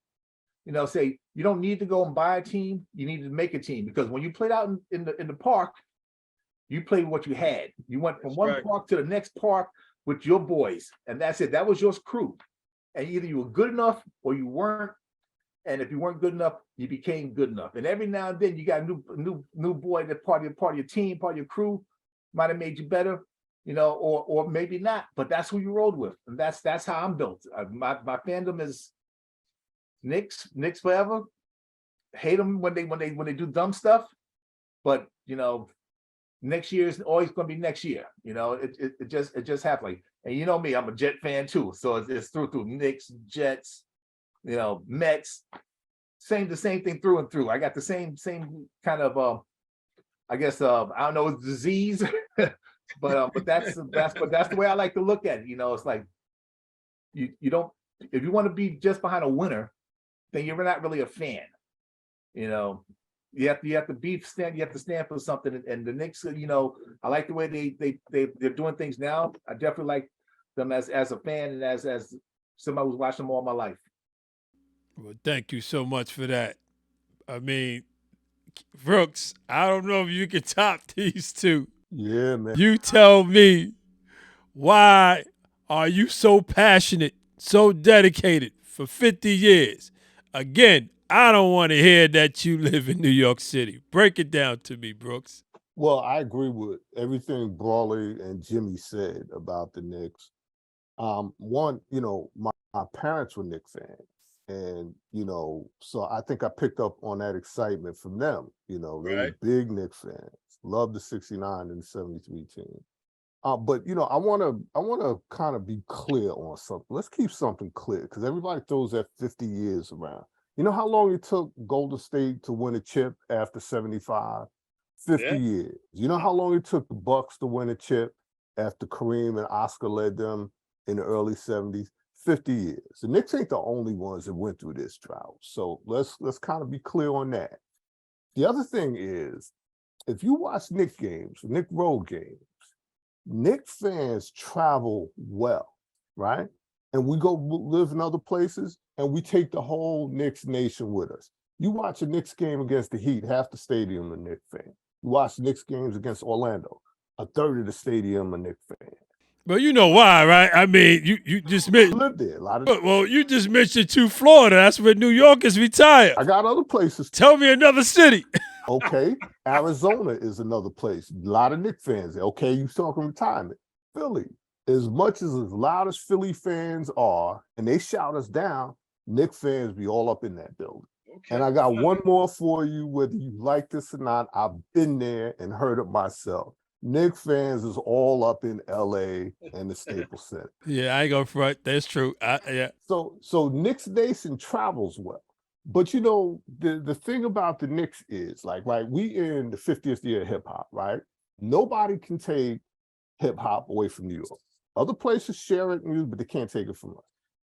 say you don't need to go and buy a team, you need to make a team. Because when you played out in the park, you played what you had. You went from one park to the next park with your boys, and that's it. That was your crew. And either you were good enough or you weren't. And if you weren't good enough, you became good enough. And every now and then you got a new boy that part of your team, part of your crew, might have made you better, or maybe not. But that's who you rolled with, and that's how I'm built. My fandom is Knicks forever. Hate them when they do dumb stuff, but next year is always going to be next year. It just happens. And you know me, I'm a Jet fan too, so it's through Knicks, Jets. Mets, the same thing through and through. I got the same kind of I guess I don't know, it's disease, but that's the way I like to look at it. It's like you don't, if you want to be just behind a winner, then you're not really a fan. You have to stand. You have to stand for something. And the Knicks, I like the way they're doing things now. I definitely like them as a fan and as somebody who's watched them all my life. Well, thank you so much for that. I mean, Brooks, I don't know if you can top these two. Yeah, man. You tell me, why are you so passionate, so dedicated for 50 years? Again, I don't want to hear that you live in New York City. Break it down to me, Brooks. Well, I agree with everything Brawley and Jimmy said about the Knicks. One, my parents were Knicks fans. And, so I think I picked up on that excitement from them. They were big Knicks fans, loved the 69 and the 73 team. But, I want to kind of be clear on something. Let's keep something clear because everybody throws that 50 years around. You know how long it took Golden State to win a chip after 75? 50 Yeah. years. You know how long it took the Bucks to win a chip after Kareem and Oscar led them in the early 70s? 50 years. The Knicks ain't the only ones that went through this drought. So let's kind of be clear on that. The other thing is, if you watch Knicks games, Knicks road games, Knicks fans travel well, right? And we go live in other places and we take the whole Knicks nation with us. You watch a Knicks game against the Heat, half the stadium a Knicks fan. You watch Knicks games against Orlando, a third of the stadium a Knicks fan. But you know why, right? I mean, you just I mentioned. lived there a lot of. Well, you just mentioned Florida. That's where New York is retired. I got other places. Tell me another city. Okay, Arizona is another place. A lot of Knicks fans. Okay, you talking retirement. Philly. As much as loud as Philly fans are, and they shout us down, Knicks fans be all up in that building. Okay. And I got one more for you, whether you like this or not. I've been there and heard it myself. Knicks fans is all up in LA and the Staples Center. Yeah, I ain't gonna front. That's true. Yeah. So Knicks Nation travels well. But you know, the thing about the Knicks is right, we in the 50th year of hip hop, right? Nobody can take hip hop away from New York. Other places share it, but they can't take it from us.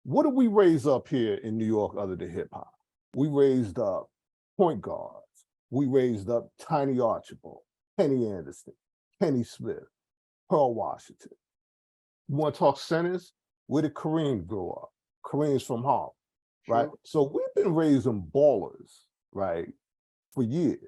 What did we raise up here in New York other than hip hop? We raised up point guards. We raised up Tiny Archibald, Kenny Anderson, Kenny Smith, Pearl Washington. You want to talk centers? Where did Kareem grow up? Kareem's from Harlem, right? Sure. So we've been raising ballers, right, for years.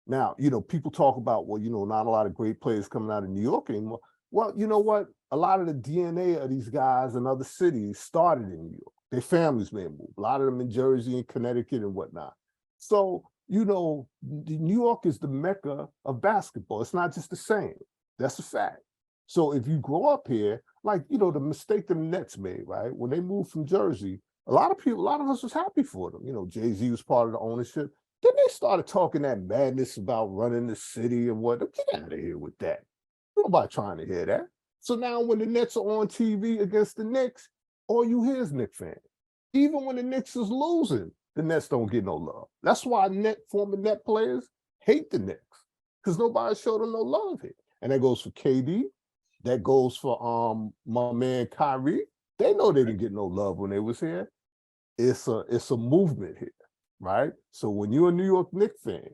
Now, people talk about, well, not a lot of great players coming out of New York anymore. Well, you know what? A lot of the DNA of these guys in other cities started in New York. Their families may move. A lot of them in Jersey and Connecticut and whatnot. So, New York is the mecca of basketball. It's not just the same. That's a fact. So if you grow up here, the mistake the Nets made, right? When they moved from Jersey, a lot of us was happy for them. Jay-Z was part of the ownership. Then they started talking that madness about running the city and what. Get out of here with that. Nobody trying to hear that. So now when the Nets are on TV against the Knicks, all you hear is Knicks fans. Even when the Knicks is losing, the Nets don't get no love. That's why former Net players hate the Knicks, because nobody showed them no love here. And that goes for KD. That goes for my man Kyrie. They know they didn't get no love when they was here. It's a movement here, right? So when you're a New York Knicks fan,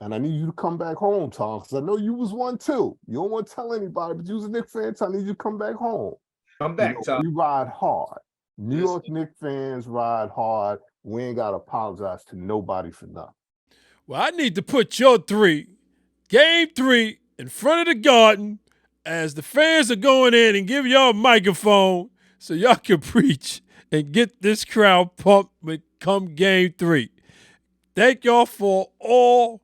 and I need you to come back home, Tom, because I know you was one too. You don't want to tell anybody, but you was a Knicks fan, so I need you to come back home. I'm back, Tom. We ride hard. New York Knicks fans ride hard. We ain't got to apologize to nobody for nothing. Well, I need to put your game 3, in front of the Garden as the fans are going in and give y'all a microphone so y'all can preach and get this crowd pumped when come game 3. Thank y'all for all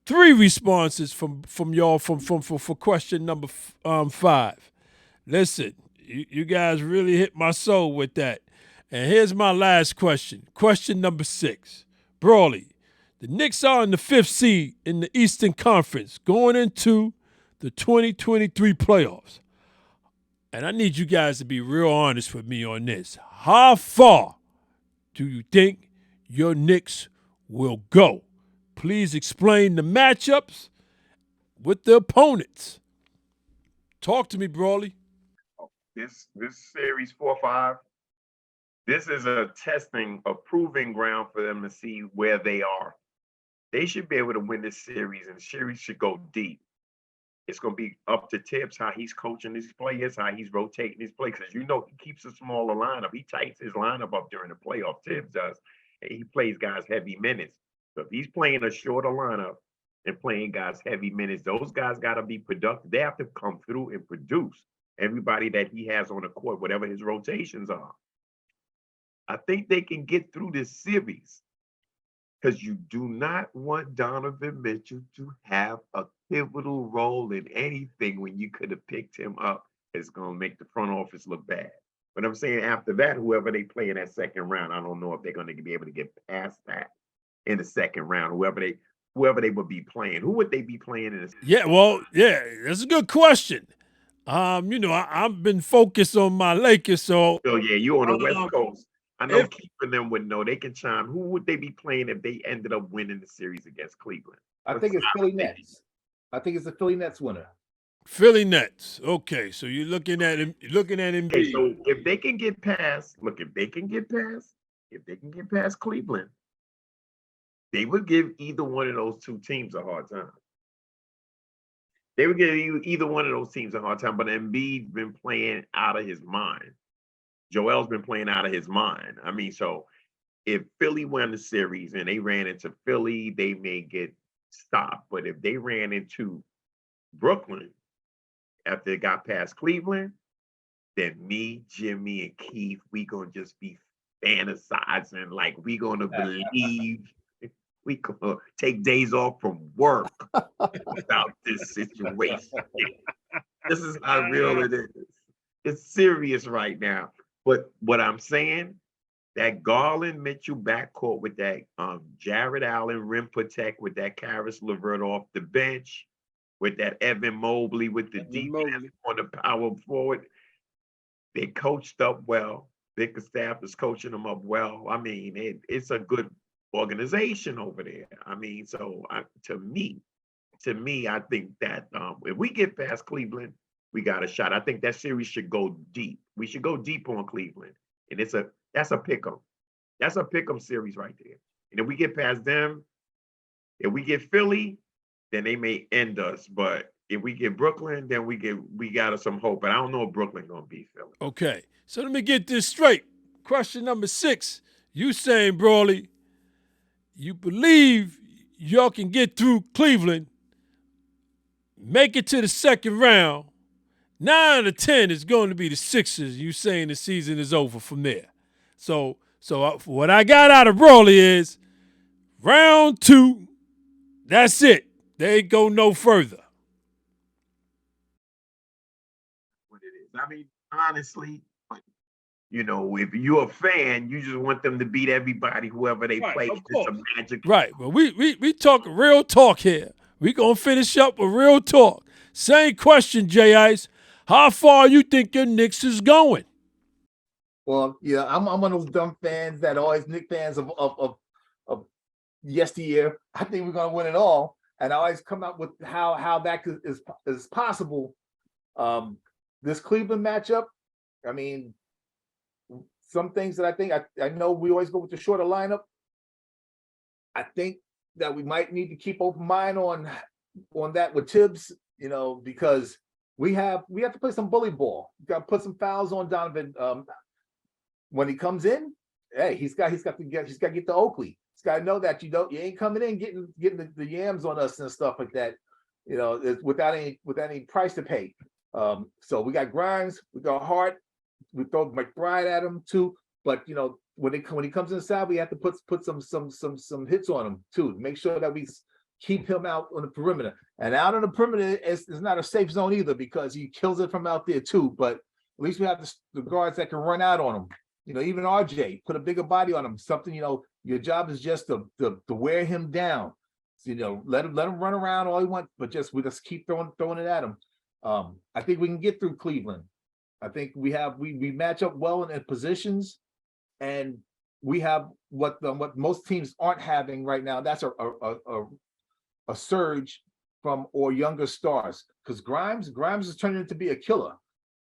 3 responses from y'all for question number 5. Listen, you guys really hit my soul with that. And here's my last question. Question number 6. Brawley, the Knicks are in the 5th seed in the Eastern Conference going into the 2023 playoffs. And I need you guys to be real honest with me on this. How far do you think your Knicks will go? Please explain the matchups with the opponents. Talk to me, Brawley. This series 4-5, this is a proving ground for them to see where they are. They should be able to win this series, and the series should go deep. It's going to be up to Tibbs how he's coaching his players, how he's rotating his players. Because he keeps a smaller lineup. He tightens his lineup up during the playoff. Tibbs does. And he plays guys heavy minutes. So if he's playing a shorter lineup and playing guys heavy minutes, those guys got to be productive. They have to come through and produce. Everybody that he has on the court, whatever his rotations are. I think they can get through this series, because you do not want Donovan Mitchell to have a pivotal role in anything when you could have picked him up. It's going to make the front office look bad. But I'm saying after that, whoever they play in that second round, I don't know if they're going to be able to get past that in the second round. Whoever they would be playing, who would they be playing in the? Yeah, that's a good question. I've been focused on my Lakers, so yeah, you on the West Coast. I know If keeping them would know. They can chime. Who would they be playing if they ended up winning the series against Cleveland? I What think it's side Philly would they be? Nets. I think it's the Philly Nets winner. Philly Nets. Okay, so you're looking at him. Looking at Okay, Embiid. so if they can get past, look, if they can get past Cleveland, they would give either one of those two teams a hard time. They would give either one of those teams a hard time. But Embiid's been playing out of his mind. Joel's been playing out of his mind. I mean, so if Philly won the series and they ran into Philly, they may get stopped. But if they ran into Brooklyn after they got past Cleveland, then me, Jimmy, and Keith, we gonna just be fantasizing like we gonna believe we gonna take days off from work about this situation. This is how real it is. It's serious right now. But what I'm saying, that Garland Mitchell backcourt with that Jared Allen rim protect with that Karis LeVert off the bench, with that Evan Mobley with the defense Mobley. on the power forward, they coached up well. Bickerstaff is coaching them up well. I mean, it's a good organization over there. I mean, so to me, I think that if we get past Cleveland, we got a shot. I think that series should go deep. We should go deep on Cleveland, and that's a pick 'em. That's a pick 'em series right there. And if we get past them, if we get Philly, then they may end us. But if we get Brooklyn, then we got some hope. But I don't know if Brooklyn gonna beat Philly. Okay, so let me get this straight. Question number 6. You saying, Brawley, you believe y'all can get through Cleveland, make it to the second round. 9 out of 10 is going to be the Sixers. You saying the season is over from there. So what I got out of Brawley is round 2. That's it. They ain't go no further. What it is. I mean, honestly, if you're a fan, you just want them to beat everybody, whoever they Right, play. of It's just a course. magic. Right. Well, we talking real talk here. We gonna finish up with real talk. Same question, J Ice. How far you think your Knicks is going? Well, yeah, I'm one of those dumb fans that are always Knicks fans of yesteryear. I think we're gonna win it all, and I always come up with how that is possible. This Cleveland matchup, I mean, some things that I think I know we always go with the shorter lineup. I think that we might need to keep open mind on that with Tibbs, because we have to play some bully ball. We got to put some fouls on Donovan. When he comes in, hey, he's got to get to Oakley. He's got to know that you ain't coming in getting the yams on us and stuff like that. Without any price to pay. So we got Grimes, we got Hart, we throw McBride at him too. But when he comes inside, we have to put some hits on him too. Make sure that we keep him out on the perimeter. And out on the perimeter is not a safe zone either, because he kills it from out there too. But at least we have the guards that can run out on him. Even RJ, put a bigger body on him. Something, your job is just to wear him down. So, let him run around all he wants, but we just keep throwing it at him. I think we can get through Cleveland. I think we match up well in positions, and we have what most teams aren't having right now. That's a surge from younger stars, because Grimes is turning into be a killer,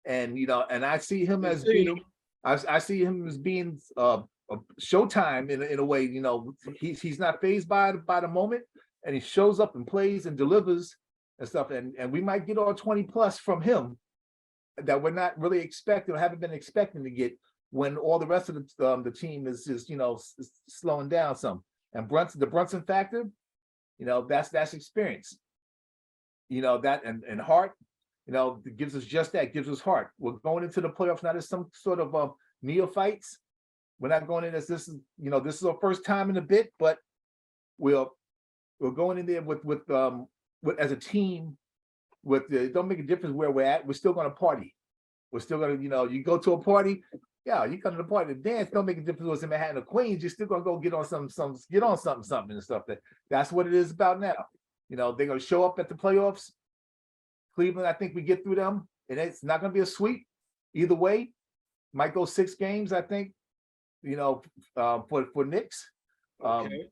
and I see him as being. I see him as being a Showtime in a way. He's not fazed by the moment, and he shows up and plays and delivers and stuff. And we might get all 20 plus from him that we're not really expecting or haven't been expecting to get, when all the rest of the team is slowing down some. And the Brunson factor, that's experience. That and Hart. It gives us just that, gives us heart. We're going into the playoffs not as some sort of neophytes. We're not going in as this is our first time in a bit, but we're going in there with as a team. It don't make a difference where we're at. We're still going to party. We're still going to, you go to a party. Yeah, you come to the party to dance. Don't make a difference whether it's in Manhattan or Queens. You're still going to go get on something and stuff. That's what it is about now. They're going to show up at the playoffs. Cleveland, I think we get through them, and it's not going to be a sweep either way. Might go 6 games, I think. for Knicks. Okay.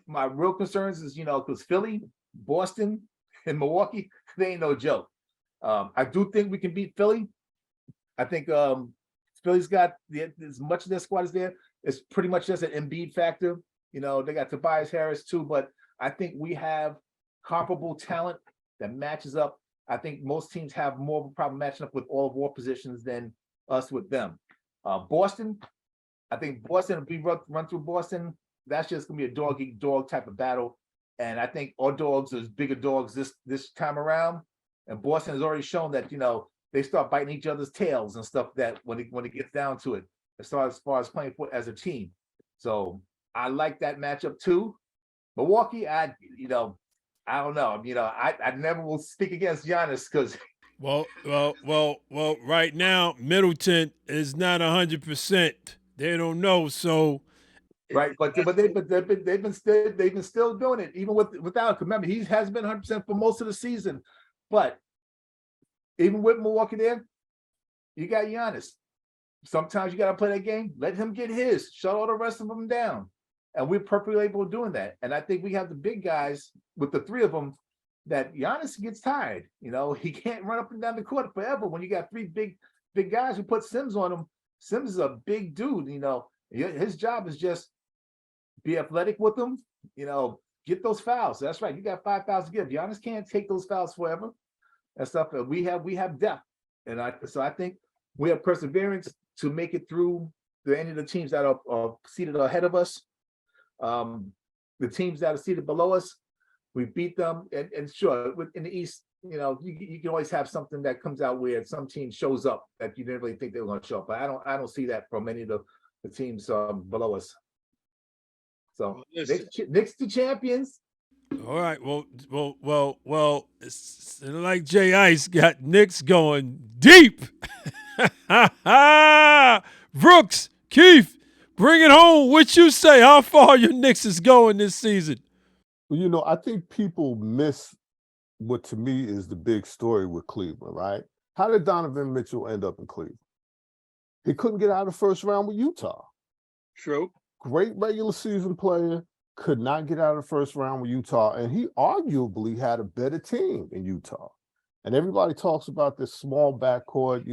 My real concerns is, because Philly, Boston, and Milwaukee, they ain't no joke. I do think we can beat Philly. I think Philly's got as much of their squad is there. It's pretty much just an Embiid factor. They got Tobias Harris too, but I think we have comparable talent that matches up. I think most teams have more of a problem matching up with all war positions than us with them. Boston, I think Boston, if we run through Boston, that's just gonna be a dog eat dog type of battle. And I think our dogs is bigger dogs this time around. And Boston has already shown that they start biting each other's tails and stuff that when it gets down to it, as far as playing for as a team. So I like that matchup too. Milwaukee, I don't know. I never will speak against Giannis because Well. Right now, Middleton is not 100%. They don't know, so right, but they've been still doing it even without. Remember, he has been 100% for most of the season, but even with Milwaukee there, you got Giannis. Sometimes you got to play that game. Let him get his. Shut all the rest of them down, and we're perfectly able of doing that. And I think we have the big guys with the three of them. That Giannis gets tired. He can't run up and down the court forever. When you got three big guys who put Sims on him, Sims is a big dude. His job is just be athletic with them. Get those fouls. That's right. You got 5 fouls to give. Giannis can't take those fouls forever and stuff. We have depth, and I think we have perseverance to make it through any of the teams that are seated ahead of us. The teams that are seated below us, we beat them, and sure, in the East, you can always have something that comes out where some team shows up that you didn't really think they were going to show up. But I don't see that from any of the teams below us. So Knicks the champions. all right. Well. It's like Jay Ice got Knicks going deep. Brooks, Keith, bring it home. What you say? How far your Knicks is going this season? Well, I think people miss what to me is the big story with Cleveland, right? How did Donovan Mitchell end up in Cleveland? He couldn't get out of the first round with Utah. True. Great regular season player, could not get out of the first round with Utah, and he arguably had a better team in Utah. And everybody talks about this small backcourt,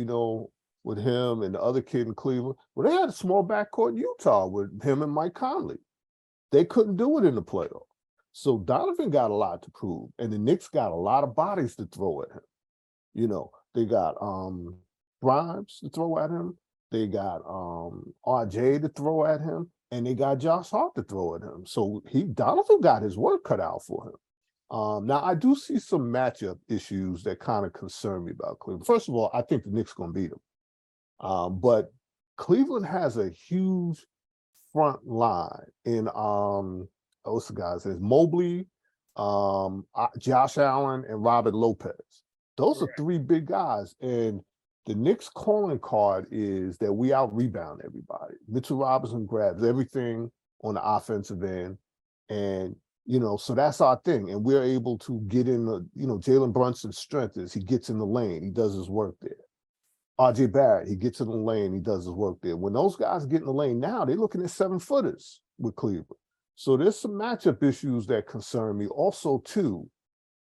with him and the other kid in Cleveland. Well, they had a small backcourt in Utah with him and Mike Conley. They couldn't do it in the playoffs. So Donovan got a lot to prove, and the Knicks got a lot of bodies to throw at him. They got Grimes to throw at him. They got RJ to throw at him, and they got Josh Hart to throw at him. So Donovan got his work cut out for him. Now I do see some matchup issues that kind of concern me about Cleveland. First of all, I think the Knicks going to beat them, but Cleveland has a huge front line in what's the guys? There's Mobley, Josh Allen, and Robert Lopez. Those are 3 big guys, and the Knicks calling card is that we out rebound everybody. Mitchell Robinson grabs everything on the offensive end, and so that's our thing. And we're able to get in the, Jalen Brunson's strength is he gets in the lane, he does his work there. RJ Barrett, he gets in the lane, he does his work there. When those guys get in the lane now, they're looking at 7-footers with Cleveland. So there's some matchup issues that concern me. Also, too,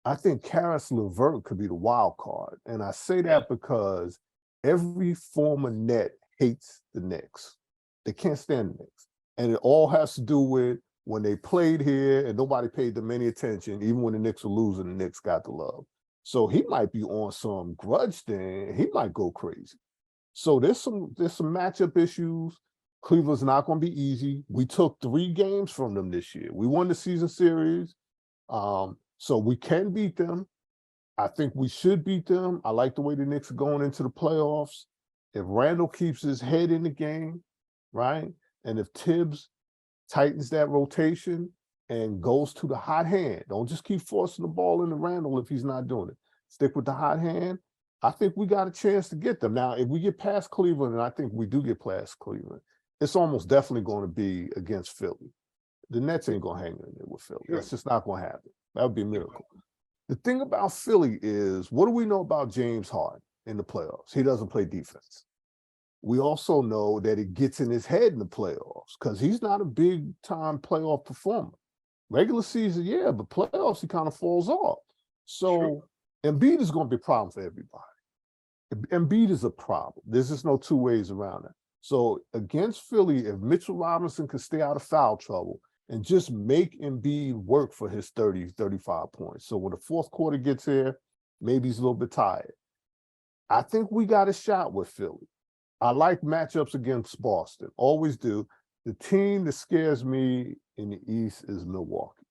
I think Karis LeVert could be the wild card. And I say that because every former Net hates the Knicks. They can't stand the Knicks. And it all has to do with when they played here and nobody paid them any attention. Even when the Knicks were losing, the Knicks got the love. So he might be on some grudge thing. He might go crazy. So there's some matchup issues. Cleveland's not going to be easy. We took 3 games from them this year. We won the season series. So we can beat them. I think we should beat them. I like the way the Knicks are going into the playoffs. If Randall keeps his head in the game, right? And if Tibbs tightens that rotation and goes to the hot hand, don't just keep forcing the ball into Randall if he's not doing it. Stick with the hot hand. I think we got a chance to get them. Now, if we get past Cleveland, and I think we do get past Cleveland, it's almost definitely going to be against Philly. The Nets ain't going to hang in there with Philly. That's just not going to happen. That would be a miracle. The thing about Philly is, what do we know about James Harden in the playoffs? He doesn't play defense. we also know that it gets in his head in the playoffs because he's not a big time playoff performer. Regular season, yeah, but playoffs, he kind of falls off. So Embiid is going to be a problem for everybody. Embiid is a problem. There's just no two ways around it. So against Philly, if Mitchell Robinson can stay out of foul trouble and just make Embiid work for his 30, 35 points. So when the fourth quarter gets here, maybe he's a little bit tired. I think we got a shot with Philly. I like matchups against Boston, always do. The team that scares me in the East is Milwaukee.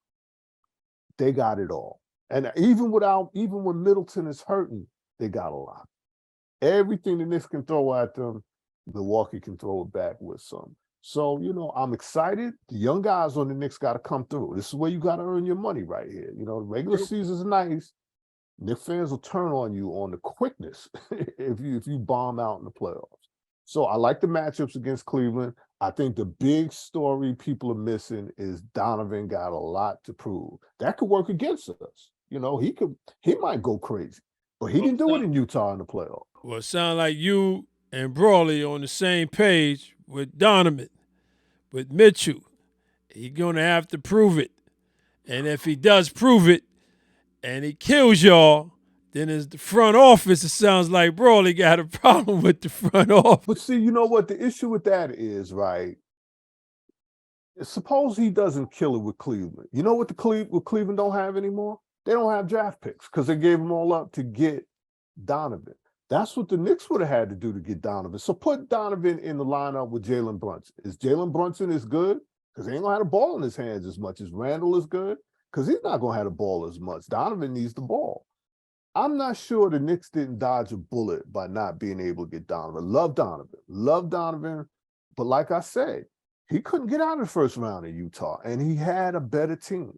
They got it all. And even when Middleton is hurting, they got a lot. Everything the Knicks can throw at them, Milwaukee can throw it back with some. So, I'm excited. The young guys on the Knicks got to come through. This is where you got to earn your money right here. The regular season's nice. Knicks fans will turn on you on the quickness if you bomb out in the playoffs. So I like the matchups against Cleveland. I think the big story people are missing is Donovan got a lot to prove. That could work against us. He might go crazy, but he didn't do it in Utah in the playoffs. Well, it sounds like you and Brawley on the same page with Donovan, with Mitchell. He's going to have to prove it. And if he does prove it and he kills y'all, then as the front office, it sounds like Brawley got a problem with the front office. But see, you know what? The issue with that is, right? Suppose he doesn't kill it with Cleveland. You know what Cleveland don't have anymore? They don't have draft picks because they gave them all up to get Donovan. That's what the Knicks would have had to do to get Donovan. So put Donovan in the lineup with Jalen Brunson. Is Jalen Brunson as good? Because he ain't going to have the ball in his hands as much as Randall is good. Because he's not going to have the ball as much. Donovan needs the ball. I'm not sure the Knicks didn't dodge a bullet by not being able to get Donovan. Love Donovan. But like I said, he couldn't get out of the first round in Utah, and he had a better team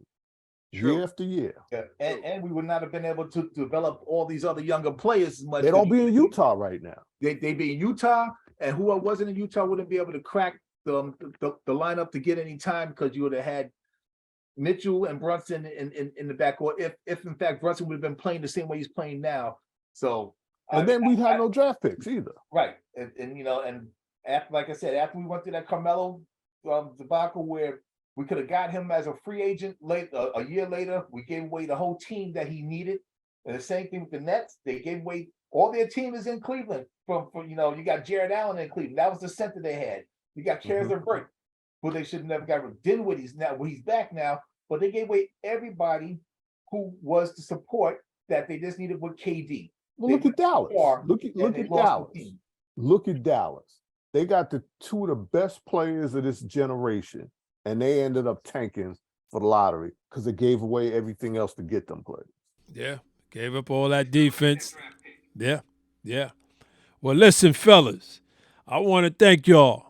year after year. Yeah. And we would not have been able to develop all these other younger players as much. They'd all be in Utah right now. They'd be in Utah, and who wasn't in Utah wouldn't be able to crack the lineup to get any time because you would have had Mitchell and Brunson in the backcourt. If in fact Brunson would have been playing the same way he's playing now. So then we'd have no draft picks either. Right. And after, like I said, after we went through that Carmelo debacle where we could have got him as a free agent a year later, we gave away the whole team that he needed. And the same thing with the Nets. They gave away all their team is in Cleveland. You got Jared Allen in Cleveland. That was the center they had. You got Karis Brick, who they should have never got rid of. Dinwiddie's now, he's back now, but they gave away everybody who was the support that they just needed with KD. Well, look at Dallas. Look at Dallas. Look at Dallas. They got two of the best players of this generation, and they ended up tanking for the lottery because they gave away everything else to get them players. Yeah, gave up all that defense. Yeah. Well, listen, fellas, I want to thank y'all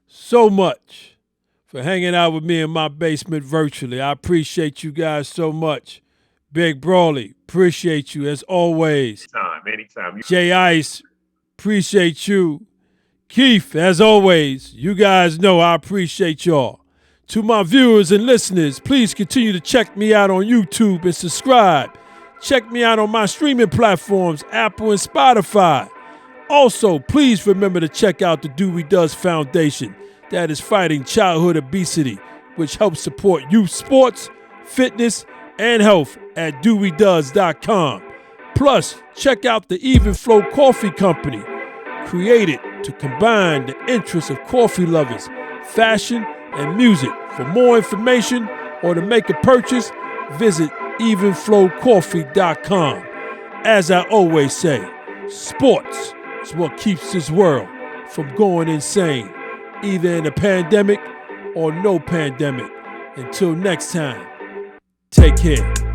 so much for hanging out with me in my basement virtually. I appreciate you guys so much. Big Brawley, appreciate you as always. Anytime. Jay Ice, appreciate you. Keith, as always, you guys know I appreciate y'all. To my viewers and listeners, please continue to check me out on YouTube and subscribe. Check me out on my streaming platforms, Apple and Spotify. Also, please remember to check out the Dewey Does Foundation that is fighting childhood obesity, which helps support youth sports, fitness, and health at DeweyDoes.com. Plus, check out the Even Flow Coffee Company, created to combine the interests of coffee lovers, fashion, and music. For more information or to make a purchase, visit evenflowcoffee.com. As I always say, sports is what keeps this world from going insane, either in a pandemic or no pandemic. Until next time, take care.